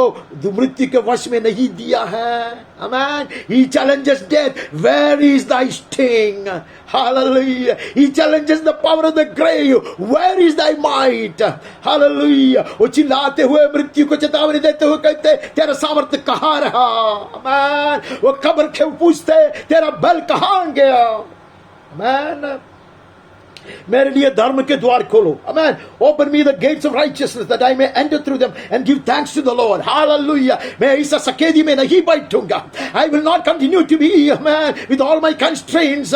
मृत्यु के वश में नहीं दिया है. Amen. He challenges death. Where is thy sting? Hallelujah. He challenges the power of the grave. Where is thy might? Hallelujah. वो चिल्लाते हुए मृत्यु को चेतावनी देते हुए कहते तेरा सामर्थ्य कहाँ रहा? Amen. वो कब्र के पूछते तेरा बल कहाँ गया? Amen. मेरे लिए धर्म के द्वार खोलो. Amen. Open me the gates of righteousness that I may enter through them and give thanks to the Lord. Hallelujah. मैं इस सकेदी में नहीं बैठूंगा. I will not continue to be, amen, with all my constraints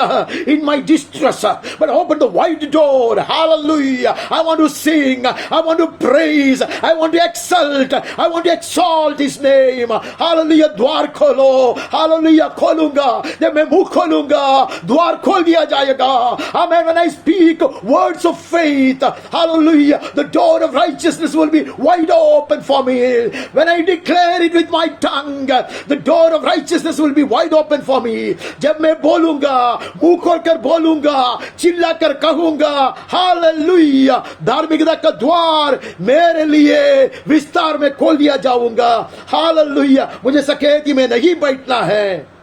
in my distress, but open the wide door. Hallelujah. I want to sing. I want to praise. I want to exalt. I want to exalt His name. Hallelujah. द्वार खोलो. Hallelujah. खोलूंगा. जब मैं मुंह खोलूंगा द्वार खोल दिया जाएगा. Amen. When I speak words of faith, hallelujah, the door of righteousness will be wide open for me. When I declare it with my tongue, the door of righteousness will be wide open for me. जब मैं बोलूंगा, मुंह खोलकर बोलूंगा, चिल्लाकर कहूंगा, hallelujah, धार्मिकता का द्वार मेरे लिए विस्तार में खोल दिया जाऊंगा. hallelujah. मुझे सकेती में नहीं बैठना है.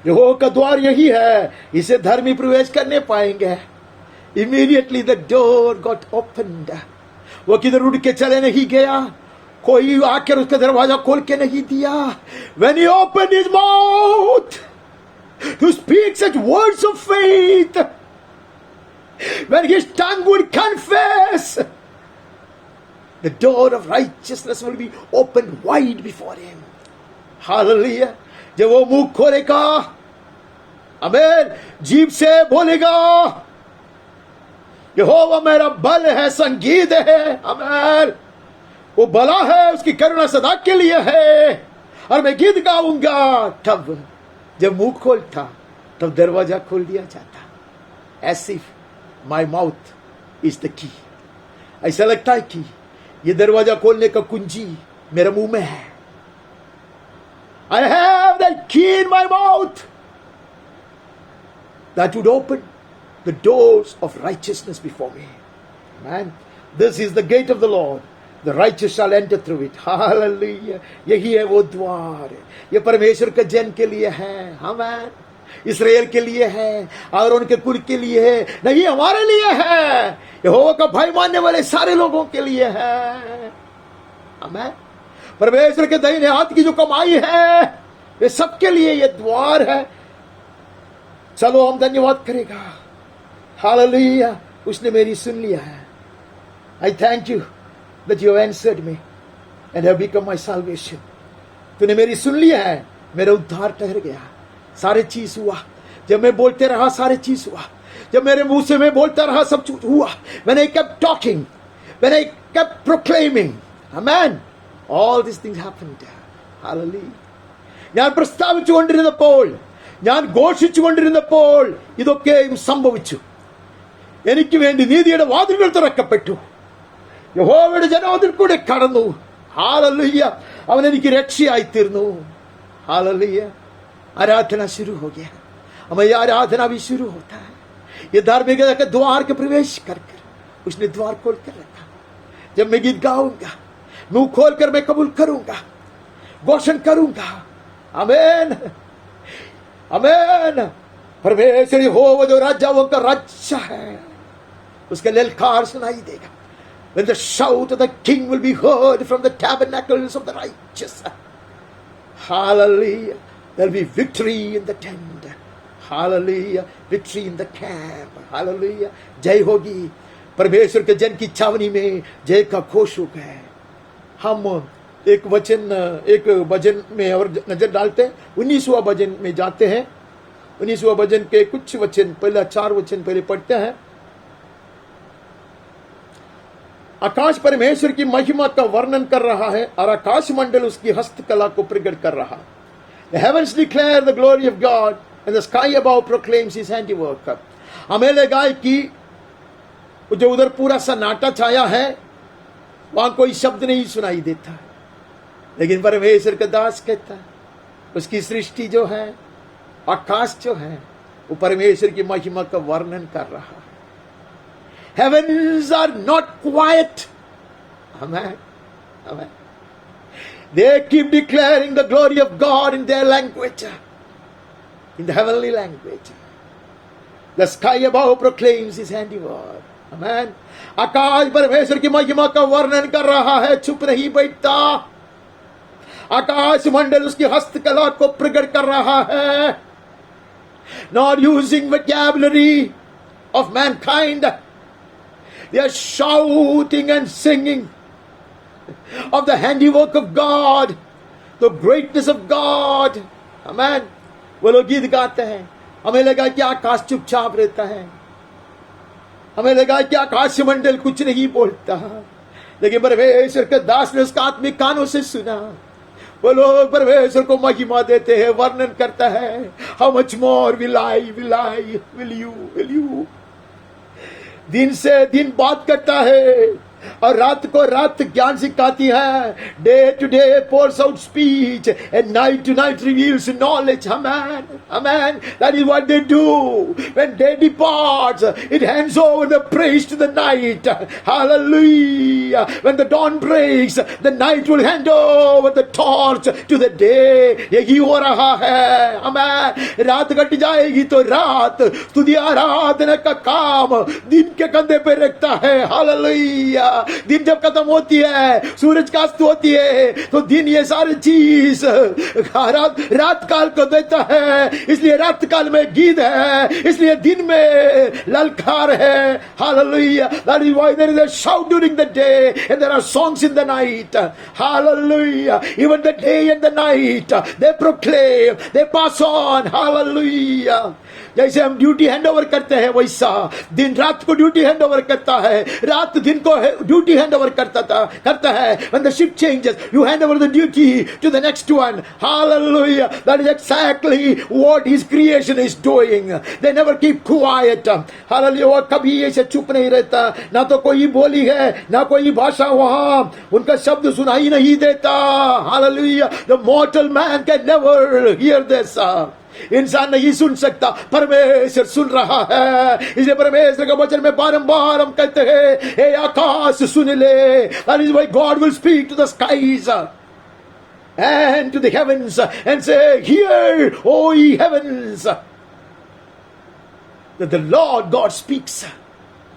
यहोवा का द्वार यही है. इसे धर्मी प्रवेश करने पाएंगे. Immediately the door got opened. वो किधर उड़ के चले नहीं गया. कोई आकर उसका दरवाजा खोल के नहीं दिया. When he opened his mouth to speak such words of faith, when his tongue would confess, the door of righteousness will be opened wide before him. Hallelujah. जब वो मुंह खोलेगा, आमीन, जीभ से बोलेगा, यहोवा मेरा बल है, संगीत है, आमीन, वो भला है, उसकी करुणा सदा के लिए है, और मैं गीत गाऊंगा. तब जब मुंह खोलता तब दरवाजा खोल दिया जाता. As if my mouth is the key. ऐसा लगता है कि ये दरवाजा खोलने का कुंजी मेरे मुंह में है. I have that key in my mouth that would open the doors of righteousness before me. Man, this is the gate of the Lord. The righteous shall enter through it. Hallelujah. यही है वो द्वार. ये परमेश्वर के जन के लिए है. आमीन. इसराइल के लिए है और उनके कुल के लिए है. नहीं, हमारे लिए है. यहोवा का भय मानने वाले सारे लोगों के लिए है. आमीन. परमेश्वर के दाहिने हाथ की जो कमाई है वे सबके लिए ये द्वार है. चलो हम धन्यवाद करेगा. हालेलुया. उसने मेरी सुन लिया है. I thank you that you have answered me and have become my salvation. तूने मेरी सुन लिया है. मेरा उद्धार ठहर गया. सारे चीज हुआ. जब मैं बोलते रहा सारे चीज हुआ. जब मेरे मुंह से मैं बोलता रहा सब कुछ हुआ. When I kept talking, when I kept proclaiming, amen, all these things happened. Hallelujah. ഞാൻ പ്രസ്താവിച്ചുകൊണ്ടിരുന്നപ്പോൾ, ഞാൻ ഘോഷിച്ചുകൊണ്ടിരുന്നപ്പോൾ ഇതൊക്കെയും സംഭവിച്ചു. എനിക്ക് വേണ്ടി നീതിയുടെ വാതിലുകൾ തുറക്കപ്പെട്ടു. യഹോവയുടെ ജനം അതിൽ കൂടെ കടന്നു. हालेलुया. അവൻ എനിക്ക് രക്ഷയായി തീർന്നു. हालेलुया. आराधना शुरू हो गया. हमारी आराधना भी शुरू होता है. ये धार्मिकता के द्वार के प्रवेश कर उसने द्वार खोल कर रखा. जब मैं गीत गाऊंगा, मुंह खोलकर मैं कबूल करूंगा, घोषण करूंगा. आमीन. आमीन. परमेश्वर यहोवा जो राजाओं का राजा है, उसका ललकार सुनाई देगा. When the shout of the king will be heard from the tabernacles of the righteous. Hallelujah. There will be victory in the tent. Hallelujah. Victory in the camp. Hallelujah. जय होगी. परमेश्वर के जन की छावनी में जय का घोष होगा. हम एक भजन में और नजर डालते हैं. 19वां भजन में जाते हैं. 19वां भजन के कुछ वचन, पहला 4 वचन पहले पढ़ते हैं. आकाश परमेश्वर की महिमा का वर्णन कर रहा है और आकाश मंडल उसकी हस्तकला को प्रकट कर रहा. The heavens declare the glory of God and the sky above proclaims his handiwork. हमें लगा कि जो उधर पूरा सन्नाटा छाया है वहां कोई शब्द नहीं सुनाई देता, लेकिन परमेश्वर का दास कहता है उसकी सृष्टि जो है, आकाश जो है, वो परमेश्वर की महिमा का वर्णन कर रहा है. Heavens are not quiet. Amen. Amen. They keep declaring the glory of God in their language, in the heavenly language. The sky above proclaims His handiwork. Amen. आकाश परमेश्वर की महिमा का वर्णन कर रहा है, चुप नहीं बैठता। आकाश मंडल उसकी हस्तकला को प्रकट कर रहा है। Not using vocabulary of mankind, they are shouting and singing of the handiwork of God, the greatness of God. Amen. वो लोग गीत गाते हैं। हमें लगा कि आकाश चुपचाप रहता है, हमें लगा कि आकाश मंडल कुछ नहीं बोलता, लेकिन परमेश्वर के दास ने उसका आत्मिक कानों से सुना। वो लोग परमेश्वर को महिमा देते हैं, वर्णन करता है, how much more will you. दिन से दिन बात करता है और रात को रात ज्ञान सिखाती है। Day to day pours out speech and night to night reveals knowledge. Amen. Amen. That is what they do. When day departs, it hands over the praise to the night. Hallelujah. When the dawn breaks, the night will hand over the torch to the day. यही हो रहा है। Amen. रात cut जाएगी तो रात स्तुति आराधना का काम दिन के कंधे पे रखता है। Hallelujah. दिन जब खत्म होती है, सूरज का अस्त होती है, तो दिन ये सारी चीज रात काल को देता है। इसलिए रात काल में गीत है, इसलिए दिन में ललकार है। Hallelujah. That is why there is a shout during the day and there are songs in the night. Hallelujah. Even the day and the night, they proclaim, they pass on. Hallelujah. जैसे हम duty hand over करते हैं, वैसा दिन रात को duty hand over करता है, रात दिन को ड्यूटी हैंड ओवर करता है। When the shift changes, you hand over the duty to the next one. Hallelujah. That is exactly what His creation is doing. They never keep quiet. Hallelujah. वो कभी ऐसे चुप नहीं रहता, ना तो कोई बोली है, ना कोई भाषा वहां उनका शब्द सुनाई नहीं देता। Hallelujah. The mortal man can never hear this. इंसान नहीं सुन सकता, परमेश्वर सुन रहा है। इसलिए परमेश्वर के वचन में बारंबार हम कहते हैं, हे आकाश सुन ले। That is why God will speak to the skies and to the heavens and say, hear, O ye heavens, that the Lord God speaks.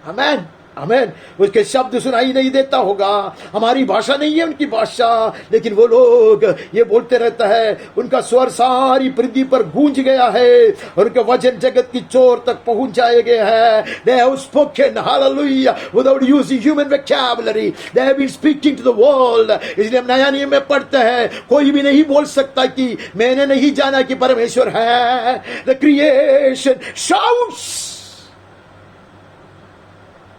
Amen. आमेन। उसके शब्द सुनाई नहीं देता होगा, हमारी भाषा नहीं है उनकी भाषा, लेकिन वो लोग ये बोलते रहता है। उनका स्वर सारी पृथ्वी पर गूंज गया है और उनके वचन जगत की चोर तक पहुंच जाए गए हैं। They have spoken, hallelujah, without using human vocabulary. They have been speaking to the world. इसलिए हम नया नियम में पढ़ते हैं, कोई भी नहीं बोल सकता कि मैंने नहीं जाना कि परमेश्वर है। The creation shouts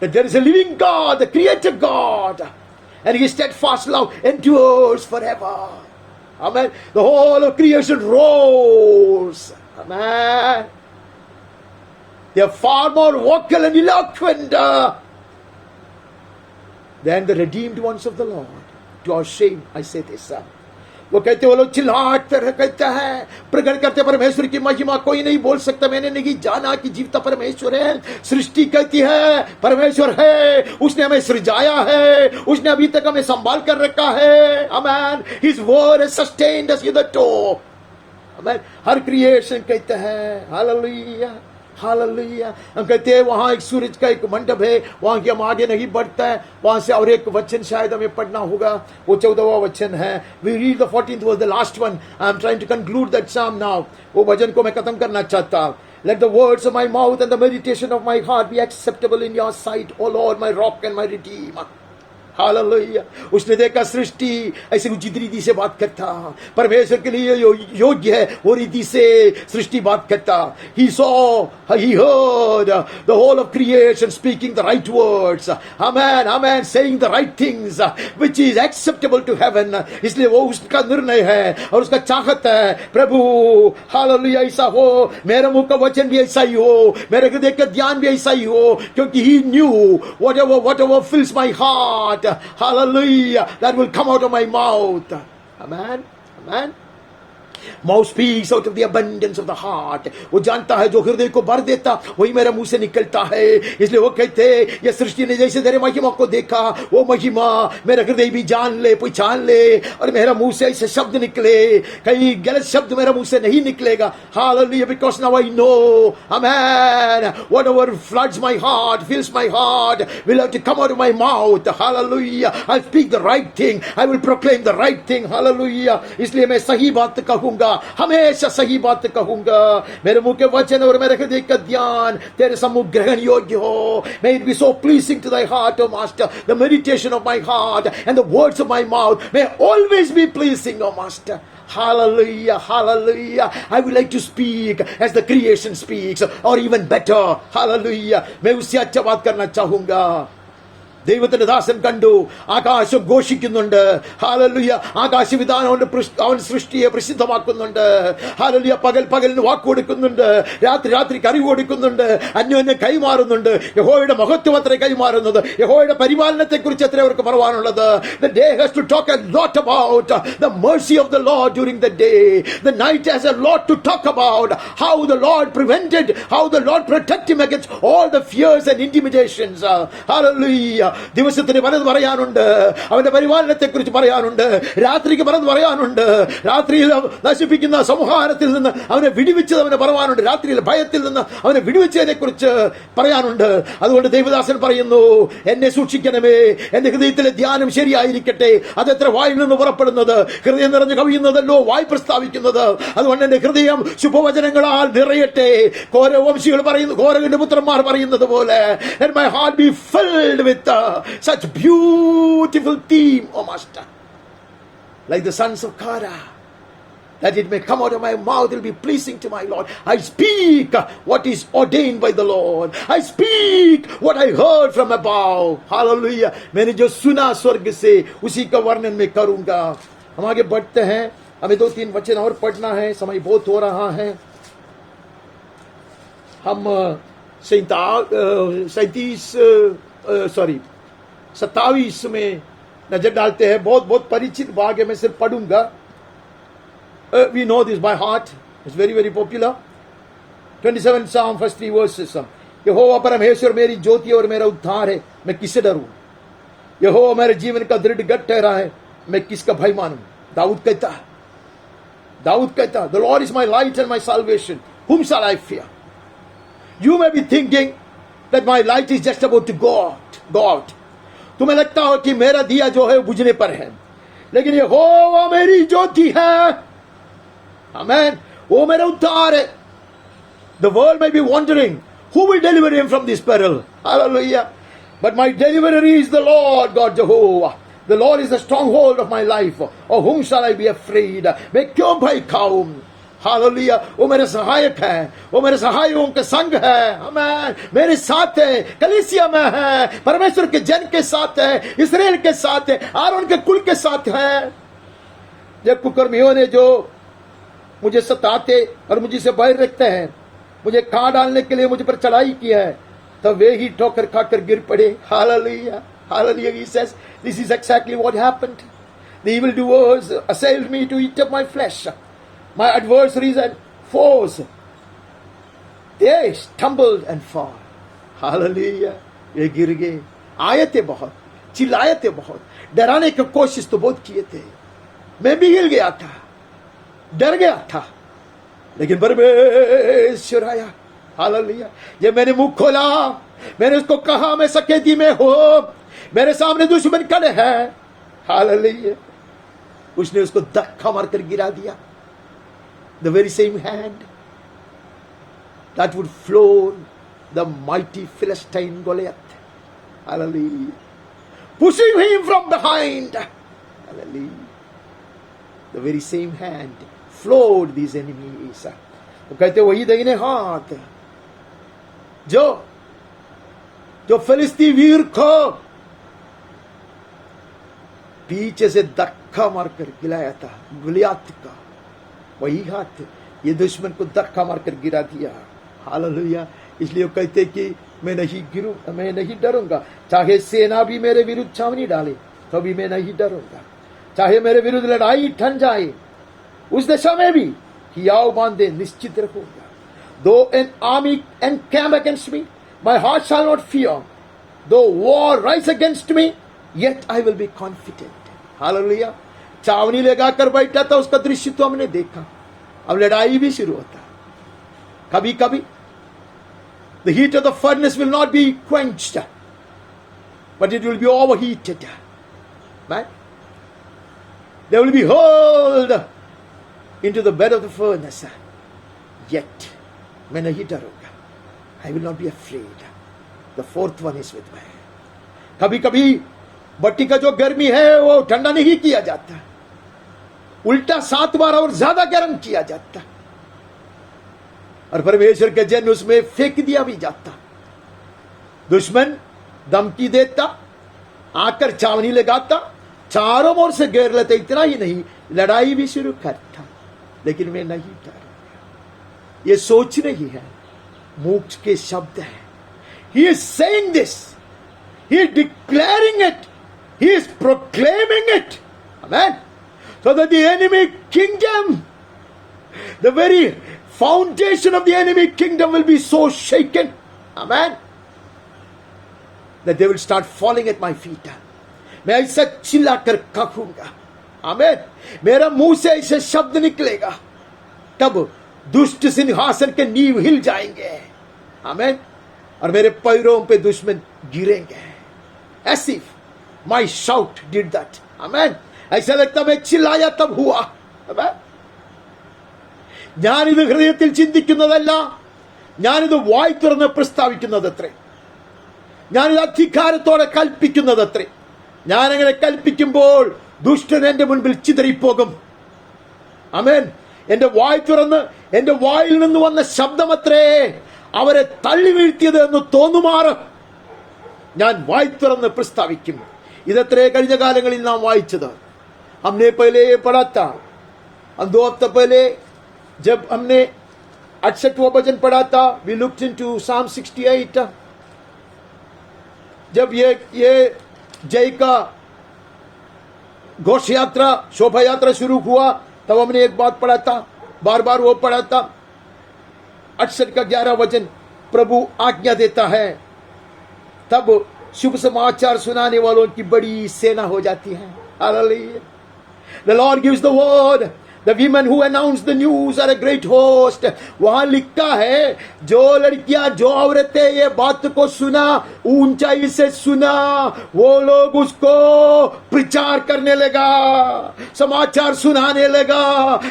that there is a living God, the creator God, and His steadfast love endures forever. Amen. The whole of creation roars. Amen. They are far more vocal and eloquent than the redeemed ones of the Lord. To our shame, I say this. वो कहते वो लोग चिल्लाहट कर कहता है, प्रकट करते परमेश्वर की महिमा। कोई नहीं बोल सकता मैंने नहीं जाना कि जीवता परमेश्वर है। सृष्टि कहती है परमेश्वर है, उसने हमें सृजाया है, उसने अभी तक हमें संभाल कर रखा है। आमेन। His word has sustained us hitherto. Amen. Her creation कहता है हालेलुया हालेलुया। हम कहते हैं वहां एक सूरज का एक मंडप है, वहां की हम आगे नहीं बढ़ता है। वहां से और एक वचन शायद हमें पढ़ना होगा, वो 14वां वचन है। We read the 14th was the last one. I am trying to conclude that psalm now. वो वचन को मैं खत्म करना चाहता। Let the words of my mouth and the meditation of my heart be acceptable in your sight, O Lord, my rock and my redeemer. Hallelujah. उसने देखा सृष्टि ऐसे उचित रीति से बात करता, परमेश्वर के लिए योग्य है वो रीति से सृष्टि बात करता। He saw, he heard the whole of creation speaking the right words. Amen, amen, saying the right things which is acceptable to heaven. इसलिए वो उसका निर्णय है और उसका चाहत है, प्रभु हालेलुया ऐसा हो, मेरे मुख का वचन भी ऐसा ही हो, मेरे हृदय का ध्यान भी ऐसा ही हो, क्योंकि he knew whatever fills my heart, hallelujah, that will come out of my mouth. Amen. Amen. Mouth speaks out of the abundance of the heart. वो जानता है जो हृदय को भर देता वही मेरे मुंह से निकलता है। इसलिए वो कहते ये सृष्टि ने जैसे तेरे महिमा को देखा, वो महिमा मेरा हृदय भी जान ले, पहचान ले, और मेरा मुंह से ऐसे शब्द निकले, कहीं गलत शब्द मेरा मुंह से नहीं निकलेगा। Hallelujah, because now I know, amen, whatever floods my heart, fills my heart, will have to come out of my mouth. Hallelujah, I'll speak the right thing, I will proclaim the right thing. Hallelujah, इसलिए मैं सही बात कहूंगा, हमेशा सही बात कहूंगा। मेरे मुंह के वचन और मेरे हृदय का ध्यान तेरे सम्मुख ग्रहण योग्य हो। May it be so pleasing to thy heart, O Master. The meditation of my heart and the words of my mouth may always be pleasing, O Master. Hallelujah, hallelujah. I would like to speak as the creation speaks, or even better. Hallelujah. मैं उससे अच्छा बात करना चाहूंगा। ദൈവത്തിന്റെ ദാസൻ കണ്ടു, ആകാശം ഘോഷിക്കുന്നുണ്ട്. Hallelujah, ആകാശവിധാനം അവൻ സൃഷ്ടിയെ പ്രസിദ്ധമാക്കുന്നുണ്ട്. ഹല്ലേലൂയ, പകലിന് വാക്ക് കൊടുക്കുന്നുണ്ട്, രാത്രിക്ക് അറിവ് കൊടുക്കുന്നുണ്ട്, അന്യോന്യം കൈമാറുന്നുണ്ട്. യഹോവയുടെ മഹത്വം അത്ര കൈമാറുന്നത്, യഹോവയുടെ പരിപാലനത്തെ കുറിച്ച് എത്ര അവർക്ക് പറയാനുള്ളത്. The day has to talk a lot about the mercy of the Lord during the day. The night has a lot to talk about how the Lord prevented, how the Lord protected him against all the fears and intimidations. Hallelujah. ദിവസത്തിന് പലത് പറയാനുണ്ട്, അവന്റെ പരിപാലനത്തെ കുറിച്ച് പറയാനുണ്ട്, രാത്രിക്ക് പലത് പറയാനുണ്ട്, രാത്രിയിൽ നശിപ്പിക്കുന്ന സംഹാരത്തിൽ നിന്ന് അവനെ വിടുവിച്ചത് അവനെ പറയാനുണ്ട്, രാത്രിയിൽ ഭയത്തിൽ നിന്ന് അവനെ വിടുവിച്ചതിനെ കുറിച്ച് പറയാനുണ്ട്. അതുകൊണ്ട് ദൈവദാസൻ പറയുന്നു, എന്നെ സൂക്ഷിക്കണമേ, എന്റെ ഹൃദയത്തിലെ ധ്യാനം ശരിയായിരിക്കട്ടെ. അതെത്ര വായിൽ നിന്ന് പുറപ്പെടുന്നത്, ഹൃദയം നിറഞ്ഞു കവിയുന്നതല്ലോ വായ് പ്രസ്താവിക്കുന്നത്. അതുകൊണ്ട് എന്റെ ഹൃദയം ശുഭവചനങ്ങളാൽ നിറയട്ടെ. കോരവംശികൾ പറയുന്നു, കോരകന്റെ പുത്രന്മാർ പറയുന്നത് പോലെ, let my heart be filled with such beautiful theme, O Master, like the sons of Korah, that it may come out of my mouth, it will be pleasing to my Lord. I speak what is ordained by the Lord. I speak what I heard from above. Hallelujah. मैंने जो सुना स्वर्ग से उसी का वर्णन मैं करूंगा। हम आगे बढ़ते हैं, हमें 2-3 वचन और पढ़ना है, समय बहुत हो रहा है। हम 27 में नजर डालते हैं। बहुत परिचित भाग है, मैं सिर्फ पढ़ूंगा। We know this by heart. It's very very popular. 27 Psalm first 3 verses. यहोवा परमेश्वर मेरी ज्योति और मेरा उद्धार है, मैं किससे डरूं? यहोवा मेरे जीवन का दृढ़ गढ़ ठहरा है, मैं किसका भय मानूं? दाऊद कहता, the Lord is my light and my salvation, whom shall I fear? You may be thinking that my light is just about to go out. तुम्हें लगता हो कि मेरा दिया जो है बुझने पर है, लेकिन यहोवा मेरी ज्योति है, आमेन, वो मेरा उद्धार है। The world may be wondering, who will deliver him from this peril? Hallelujah. But my deliverer is the Lord God Jehovah. The Lord is the stronghold of my life. Of whom shall I be afraid? मैं क्यों भय खाऊं? Hallelujah, वो मेरे सहायक है, वो मेरे सहायों के संग है, आमीन, मेरे साथ है, कलीसिया में है, परमेश्वर के जन के साथ है, इस्राएल के साथ है, आरोन के कुल के साथ है। जब कुकर्मियों ने जो मुझे सताते और मुझे से बैर रखते हैं, मुझे खा डालने के लिए मुझ पर चढ़ाई की है, तब वे ही ठोकर खाकर गिर पड़े। Hallelujah, hallelujah, he says, this is exactly what happened. The evildoers assailed me to eat up my flesh. My adversaries and foes, they stumbled and fall. Hallelujah. ये गिर गए। आए थे बहुत, चिल्लाए थे बहुत, डराने की कोशिश तो बहुत किए थे। मैं भी हिल गया था, डर गया था, लेकिन परमेश्वर आया। हालेलुया। जब मैंने मुंह खोला, मैंने उसको कहा, मैं सकेती में हूं, मेरे सामने दुश्मन खड़े हैं। हालेलुया। उसने उसको धक्का मारकर गिरा दिया। The very same hand that would floor the mighty Philistine Goliath. Hallelujah. Pushing him from behind. Hallelujah. The very same hand floored these enemies. वो कहते वही दाहिने हाथ जो फिलिस्ती वीर को पीछे से धक्का मारकर गिराया था, गुलियात का वही हाथ ये दुश्मन को धक्का मारकर गिरा दिया। हालेलुया। इसलिए वो कहते कि मैं नहीं डरूंगा, चाहे सेना भी मेरे विरुद्ध छावनी डाले तो भी मैं नहीं डरूंगा, चाहे मेरे विरुद्ध लड़ाई ठन जाए उस दशा में भी हियाव बांधे निश्चित रखूंगा। दो an army encamp against me, my heart shall not fear. Though war rise against me, yet I will be confident. Hallelujah. चावनी लगाकर बैठा था, उसका दृश्य तो हमने देखा। अब लड़ाई भी शुरू होता है। कभी कभी the heat of the furnace will not be quenched, but it will be overheated. Right? They will be hurled into the bed of the furnace. Yet, मैं नहीं डरूंगा. I will not be afraid. The fourth one is with me. कभी कभी भट्टी का जो गर्मी है वो ठंडा नहीं किया जाता, उल्टा 7 बार और ज्यादा गर्म किया जाता, और परमेश्वर के जन उसमें फेंक दिया भी जाता। दुश्मन धमकी देता, आकर चावनी लगाता, चारों ओर से घेर लेते। इतना ही नहीं, लड़ाई भी शुरू करता, लेकिन मैं नहीं डरूंगा। ये सोच रही है, मोक्ष के शब्द है। He is saying this, he is declaring it, he is proclaiming it. Amen. So that the enemy kingdom, the very foundation of the enemy kingdom will be so shaken. Amen. That they will start falling at my feet. मैं ऐसा चिल्लाकर कहूंगा, आमेन, मेरा मुंह से ऐसे शब्द निकलेगा, तब दुष्ट सिंहासन के नींव हिल जाएंगे। आमेन। और मेरे पैरों पे दुश्मन गिरेंगे। As if my shout did that. आमेन। ऐसा लगता मैं चिल्लाया तब हुआ। आमेन। ഞാനിത് ഹൃദയത്തിൽ ചിന്തിക്കുന്നതല്ല, ഞാനിത് വായി തുറന്ന് പ്രസ്താവിക്കുന്നതത്രേ, ഞാനിത് അധികാരത്തോടെ കൽപ്പിക്കുന്നതത്രേ. ഞാനങ്ങനെ കൽപ്പിക്കുമ്പോൾ ദുഷ്ടൻ എന്റെ മുൻപിൽ ചിതറിപ്പോകും. ആമേൻ. എന്റെ വായ് തുറന്ന് എന്റെ വായിൽ നിന്ന് വന്ന ശബ്ദമത്രേ അവരെ തള്ളി വീഴ്ത്തിയത് എന്ന് തോന്നുമാറ് ഞാൻ വായ് തുറന്ന് പ്രസ്താവിക്കും. ഇതത്രേ കഴിഞ്ഞ കാലങ്ങളിൽ നാം വായിച്ചത്. हमने पहले ये पढ़ा था, हम 2 हफ्ते पहले जब हमने 68वां भजन पढ़ा था, we looked into Psalm 68. जब ये जय का घोष यात्रा, शोभा यात्रा शुरू हुआ, तब हमने एक बात पढ़ा था, बार बार वो पढ़ा था। 68 का 11 वचन, प्रभु आज्ञा देता है तब शुभ समाचार सुनाने वालों की बड़ी सेना हो जाती है। Hallelujah. The Lord gives the word. The women who announce the news are a great host. वहां लिखा है, जो लड़कियां, जो औरतें ये बात को सुना, ऊंचाई से सुना, वो लोग उसको प्रचार करने लगा, समाचार सुनाने लगा।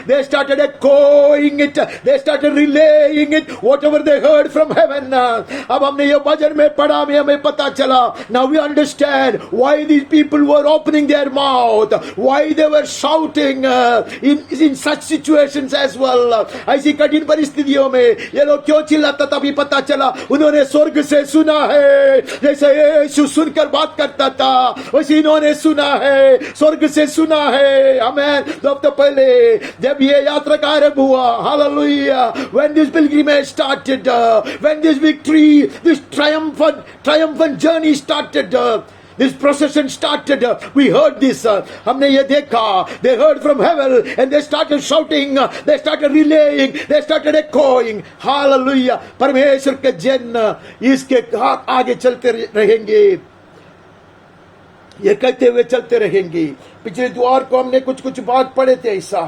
They started echoing it, they started relaying it, whatever they heard from heaven. अब हमने ये भजन में पढ़ा, में हमें पता चला. Now we understand why these people were opening their mouth, why they were shouting in such situations as well. ऐसी कठिन परिस्थितियों में ये लोग क्यों चिल्लाता, तभी पता चला उन्होंने स्वर्ग से सुना है। जैसे यीशु सुनकर बात करता था, वैसे इन्होंने सुना है, स्वर्ग से सुना है। आमेन। तो पहले जब ये यात्रा का आरंभ हुआ, hallelujah, when this pilgrimage started, when this victory, this triumphant journey started, this procession started, we heard this, हमने ये देखा, they heard from heaven and they started shouting, they started relaying, they started echoing. Hallelujah. परमेश्वर के जन इसके आगे चलते रहेंगे, ये कहते हुए चलते रहेंगे। पिछले द्वार को हमने कुछ भाग पढ़े थे। ऐसा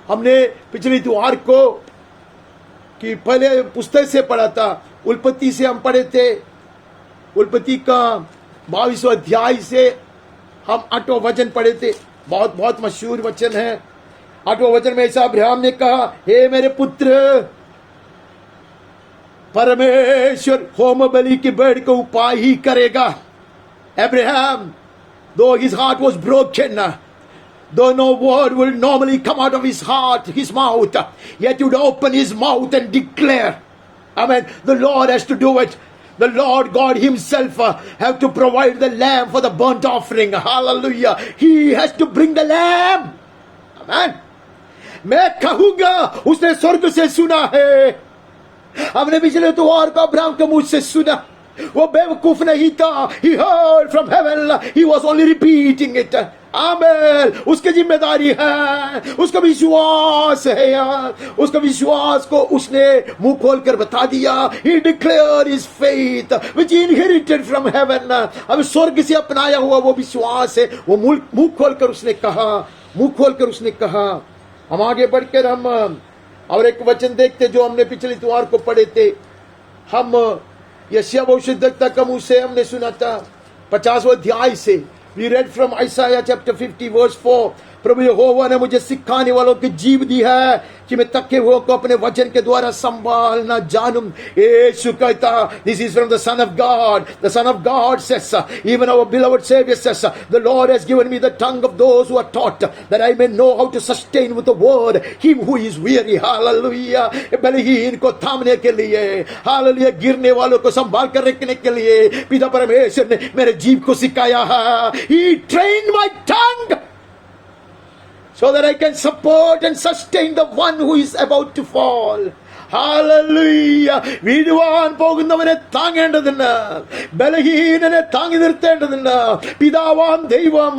हमने पिछले द्वार को कि पहले पुस्तक से पढ़ा था, उल्पत्ति से हम पढ़े थे। उल्पत्ति का 22वां अध्याय से हम 8वां वचन पढ़े थे। बहुत मशहूर वचन है। 8वां वचन में ऐसा अब्राहम ने कहा, हे मेरे पुत्र, परमेश्वर होम बलि की भेड़ को उपाय ही करेगा। Abraham, though his heart was broken, though no word will normally come out of his heart, his mouth, yet he would open his mouth and declare. Amen. The Lord has to do it. The Lord God himself have to provide the lamb for the burnt offering. Hallelujah. He has to bring the lamb. Amen. मैं कहूंगा उसने स्वर्ग से सुना है। हमने पिछले तो और का अब्राहम के मुंह से सुना। वो बेवकूफ नहीं था। He heard from heaven. He was only repeating it. आमेन। उसकी जिम्मेदारी है, उसका विश्वास है यार, उसका विश्वास को उसने मुंह खोलकर बता दिया। He declared his faith which he inherited from heaven। अब स्वर्ग से अपनाया हुआ वो विश्वास है, वो मुंह खोलकर उसने कहा। हम आगे बढ़कर हम और एक वचन देखते जो हमने पिछले इतवार को पढ़े थे। हम यशायाह भविष्यद्वक्ता का मुंह से हमने सुना था 50वें अध्याय से। We read from Isaiah chapter 50 verse 4। प्रभु यहोवा ने मुझे सिखाने वालों की जीव दी है कि मैं थके हुओं को अपने वचन के द्वारा संभालना जानूं। यीशु कहता, this is from the Son of God। The Son of God says, even our beloved Savior says, the Lord has given me the tongue of those who are taught, that I may know how to sustain with the word him who is weary। Hallelujah। बलहीन को थामने के लिए, hallelujah, गिरने वालों को संभाल कर रखने के लिए पिता परमेश्वर ने मेरे जीव को सिखाया है। He trained my tongue so that I can support and sustain the one who is about to fall। Hallelujah। വീഴുവാൻ പോകുന്നവനെ താങ്ങേണ്ടതിന്, ബലഹീനനെ താങ്ങി നിർത്തേണ്ടതിന് പിതാവാം ദൈവം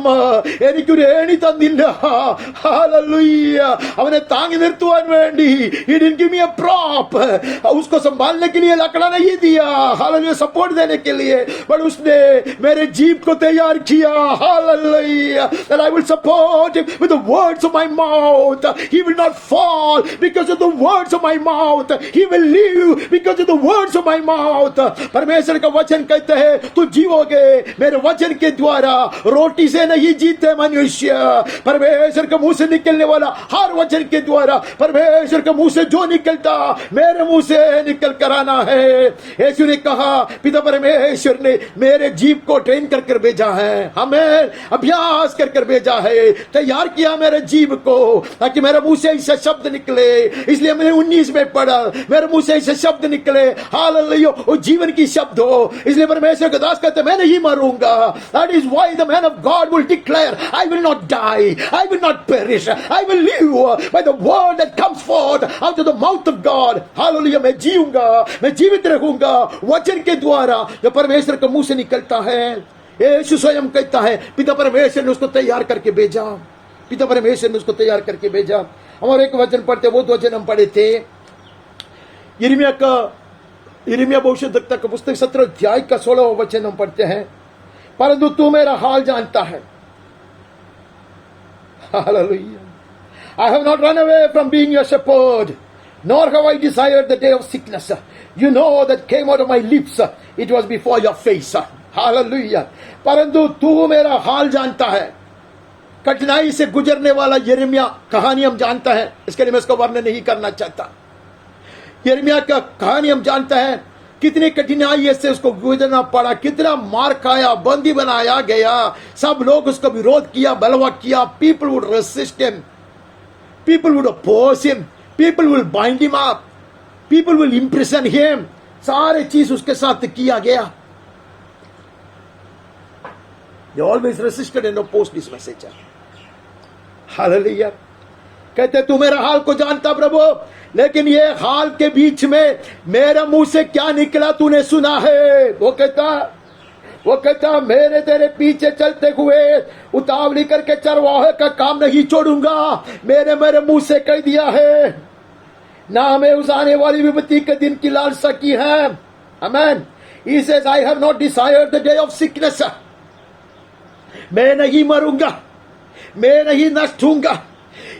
എനിക്കൊരു ഏണി തന്നില്ല। Hallelujah। അവനെ താങ്ങി നിർത്തുവാൻ വേണ്ടി he didn't give me a prop, उसको संभालने के लिए लकड़ा नहीं दिया, Hallelujah, सपोर्ट देने के लिए, पर उसने मेरे जीव को तैयार किया। Hallelujah। that I will support him with the words of my mouth। he will not fall because of the words of my mouth। He will live because of the words of my mouth। परमेश्वर का वचन कहते हैं तू जीवोगे मेरे वचन के द्वारा। रोटी से नहीं जीते मनुष्य, परमेश्वर के मुंह से निकलने वाला हर वचन के द्वारा। परमेश्वर के मुंह से जो निकलता मेरे मुंह से निकल कर आना है। यीशु ने कहा, पिता परमेश्वर ने मेरे जीव को ट्रेन कर कर भेजा है, हमें अभ्यास कर कर भेजा है, तैयार किया मेरे जीव को ताकि मेरे मुंह से ऐसे शब्द निकले। इसलिए मैंने 19 में पढ़ा, मेरे मुंह से ऐसे शब्द निकले, हालेलुया, वो जीवन की शब्द हो। इसलिए परमेश्वर के दास कहते मैं नहीं मरूंगा। That is why the man of God will declare, I will not die, I will not perish, I will live by the word that comes forth out of the mouth of God। Hallelujah, मैं जीऊंगा, मैं जीवित रहूंगा वचन के द्वारा जो परमेश्वर के मुंह से निकलता है। यीशु स्वयं कहता है पिता परमेश्वर ने उसको तैयार करके भेजा, पिता परमेश्वर ने उसको तैयार करके भेजा। हम और एक वचन पढ़ते, वो वचन हम पढ़े थे यिर्मयाह भविष्यद्वक्ता का पुस्तक 17 अध्याय का 16वां वचन हम पढ़ते हैं। परंतु तू मेरा हाल जानता है। Hallelujah। I have not run away from being your shepherd, nor have I desired the day of sickness। You know that came out of my lips, it was before your face। Hallelujah। परंतु तू मेरा हाल जानता है। कठिनाई से गुजरने वाला यिर्मयाह कहानी हम जानता है, इसके लिए मैं इसको वर्णन नहीं करना चाहता। यिर्मयाह का कहानी हम जानते हैं, कितनी कठिनाई से उसको गुजरना पड़ा, कितना मार खाया, बंदी बनाया गया, सब लोग उसका विरोध किया, बलवा किया। People would resist him, people would oppose him, people will bind him up, people will impression him, सारे चीज उसके साथ किया गया। They always resisted and opposed this message। Hallelujah. कहते तू मेरा हाल को जानता प्रभु, लेकिन ये हाल के बीच में मेरे मुंह से क्या निकला तूने सुना है। वो कहता मेरे तेरे पीछे चलते हुए उतावली करके चरवाहे का काम नहीं छोड़ूंगा। मेरे मुंह से कह दिया है, ना मैं उस आने वाली विपत्ति के दिन की लालसा की है। आमीन। He says, I have not desired the day of sickness। मैं नहीं मरूंगा, मैं नहीं नष्ट होऊंगा।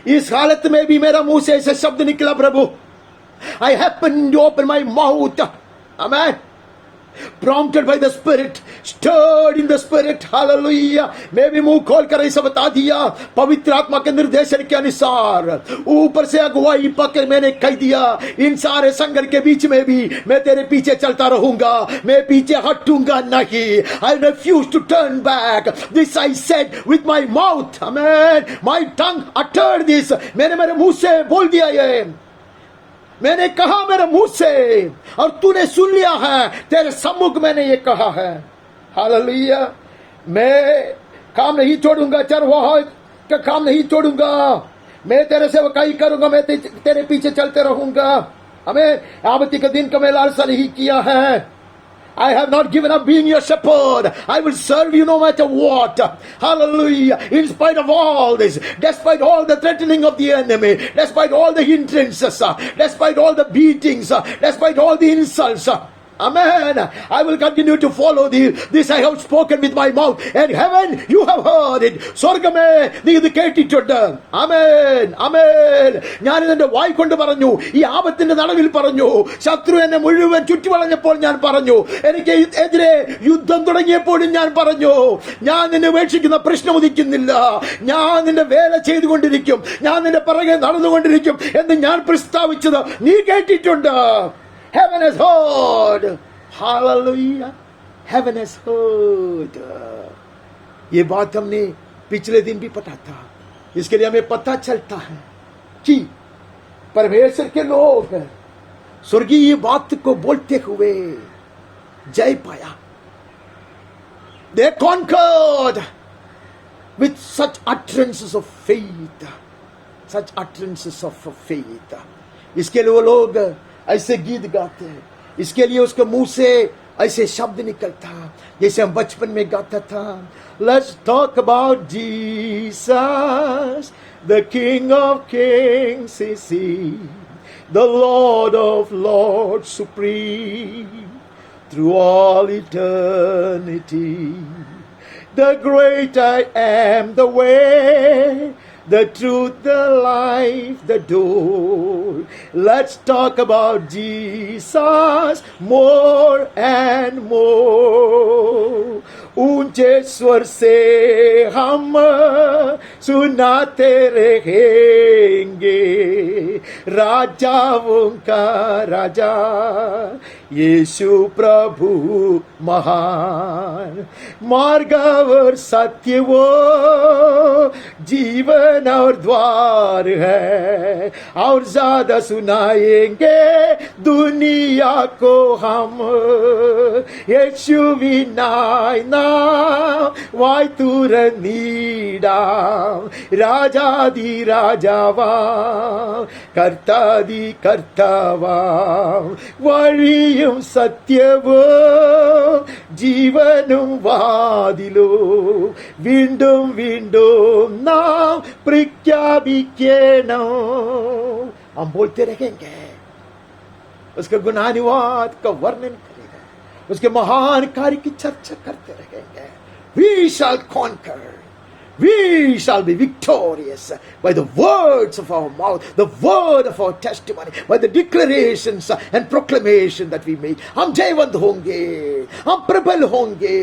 इस हालत में भी मेरा मुंह से ऐसे शब्द निकला प्रभु। I happened to open my mouth, amen, prompted by the Spirit, stirred in the Spirit। Hallelujah। मैं भी मुंह खोल कर ऐसा बता दिया, पवित्र आत्मा के निर्देशन के अनुसार ऊपर से अगुवाई पाकर मैंने कह दिया, इन सारे संघर्ष के बीच में भी मैं तेरे पीछे चलता रहूंगा, मैं पीछे हटूंगा नहीं। I refuse to turn back, this I said with my mouth, amen, my tongue uttered this। मैंने मेरे मुंह से बोल दिया, ये मैंने कहा मेरे मुंह से, और तूने सुन लिया है, तेरे सम्मुख मैंने ये कहा है। हालेलुया। मैं काम नहीं छोड़ूंगा, चरवाहा का काम नहीं छोड़ूंगा, मैं तेरे सेवकाई करूंगा, मैं तेरे पीछे चलते रहूंगा। हमें आपत्ति के दिन का मैं लालसा नहीं किया है। I have not given up being your shepherd. I will serve you no matter what. Hallelujah. In spite of all this, despite all the threatening of the enemy, despite all the hindrances, despite all the beatings, despite all the insults, Amen. I will continue to follow thee. This I have spoken with my mouth. And heaven, you have heard it. സ്വർഗമേ നീ ഇത് കേട്ടിട്ടുണ്ട്. ആമേൻ, ആമേൻ. ഞാൻ ഇതെന്റെ വായ് കൊണ്ട് പറഞ്ഞു. ഈ ആപത്തിന്റെ നടുവിൽ പറഞ്ഞു. ശത്രു എന്നെ മുഴുവൻ ചുറ്റിവളഞ്ഞപ്പോൾ ഞാൻ പറഞ്ഞു. എനിക്ക് എതിരെ യുദ്ധം തുടങ്ങിയപ്പോഴും ഞാൻ പറഞ്ഞു. ഞാൻ നിന്നെ ഉപേക്ഷിക്കുന്ന പ്രശ്നം ഉദിക്കുന്നില്ല. ഞാൻ നിന്റെ വേല ചെയ്തുകൊണ്ടിരിക്കും. ഞാൻ നിന്റെ പിറകെ നടന്നുകൊണ്ടിരിക്കും എന്ന് ഞാൻ പ്രസ്താവിച്ചത് നീ കേട്ടിട്ടുണ്ട്. Heaven has heard. Hallelujah. Heaven has heard. ये बात हमने पिछले दिन भी पता था. इसके लिए हमें पता चलता है कि परमेश्वर के लोग स्वर्गीय बात को बोलते हुए जय पाया. They conquered with such utterances of faith. Such utterances of faith. इसके लिए वो लोग ऐसे गीत गाते हैं. इसके लिए उसके मुंह से ऐसे शब्द निकलता जैसे हम बचपन में गाता था. Let's talk about Jesus, the King of Kings is He, the Lord of Lords supreme, through all eternity. The great I am, the way, the truth, the life, the door. Let's talk about Jesus more and more. ऊंचे स्वर से हम सुनाते रहेंगे राजाओं का राजा यीशु प्रभु महान. मार्ग और सत्य वो जीवन और द्वार है और ज्यादा सुनाएंगे दुनिया को हम. यीशु विनाय नाम वाय तुरनीडाम राजादि राजावाम कर्तादि कर्तावाम വഴിയും സത്യവും ജീവനും വാതിലും വീണ്ടും വീണ്ടും നാം പ്രഖ്യാപിക്കണം. हम बोलते रहेंगे, उसके गुणानुवाद का वर्णन करेंगे, उसके महान कार्य की चर्चा करते रहेंगे. We shall conquer. We shall be victorious by the words of our mouth, the word of our testimony, by the declarations and proclamation that we make. हम जयवंत होंगे, हम प्रबल होंगे,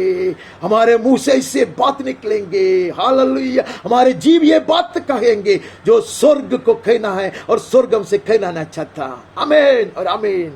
हमारे मुंह से इससे बात निकलेंगे. हालेलुया. हमारे जीव ये बात कहेंगे जो स्वर्ग को कहना है और स्वर्ग से कहना न चाहता. आमीन और आमीन.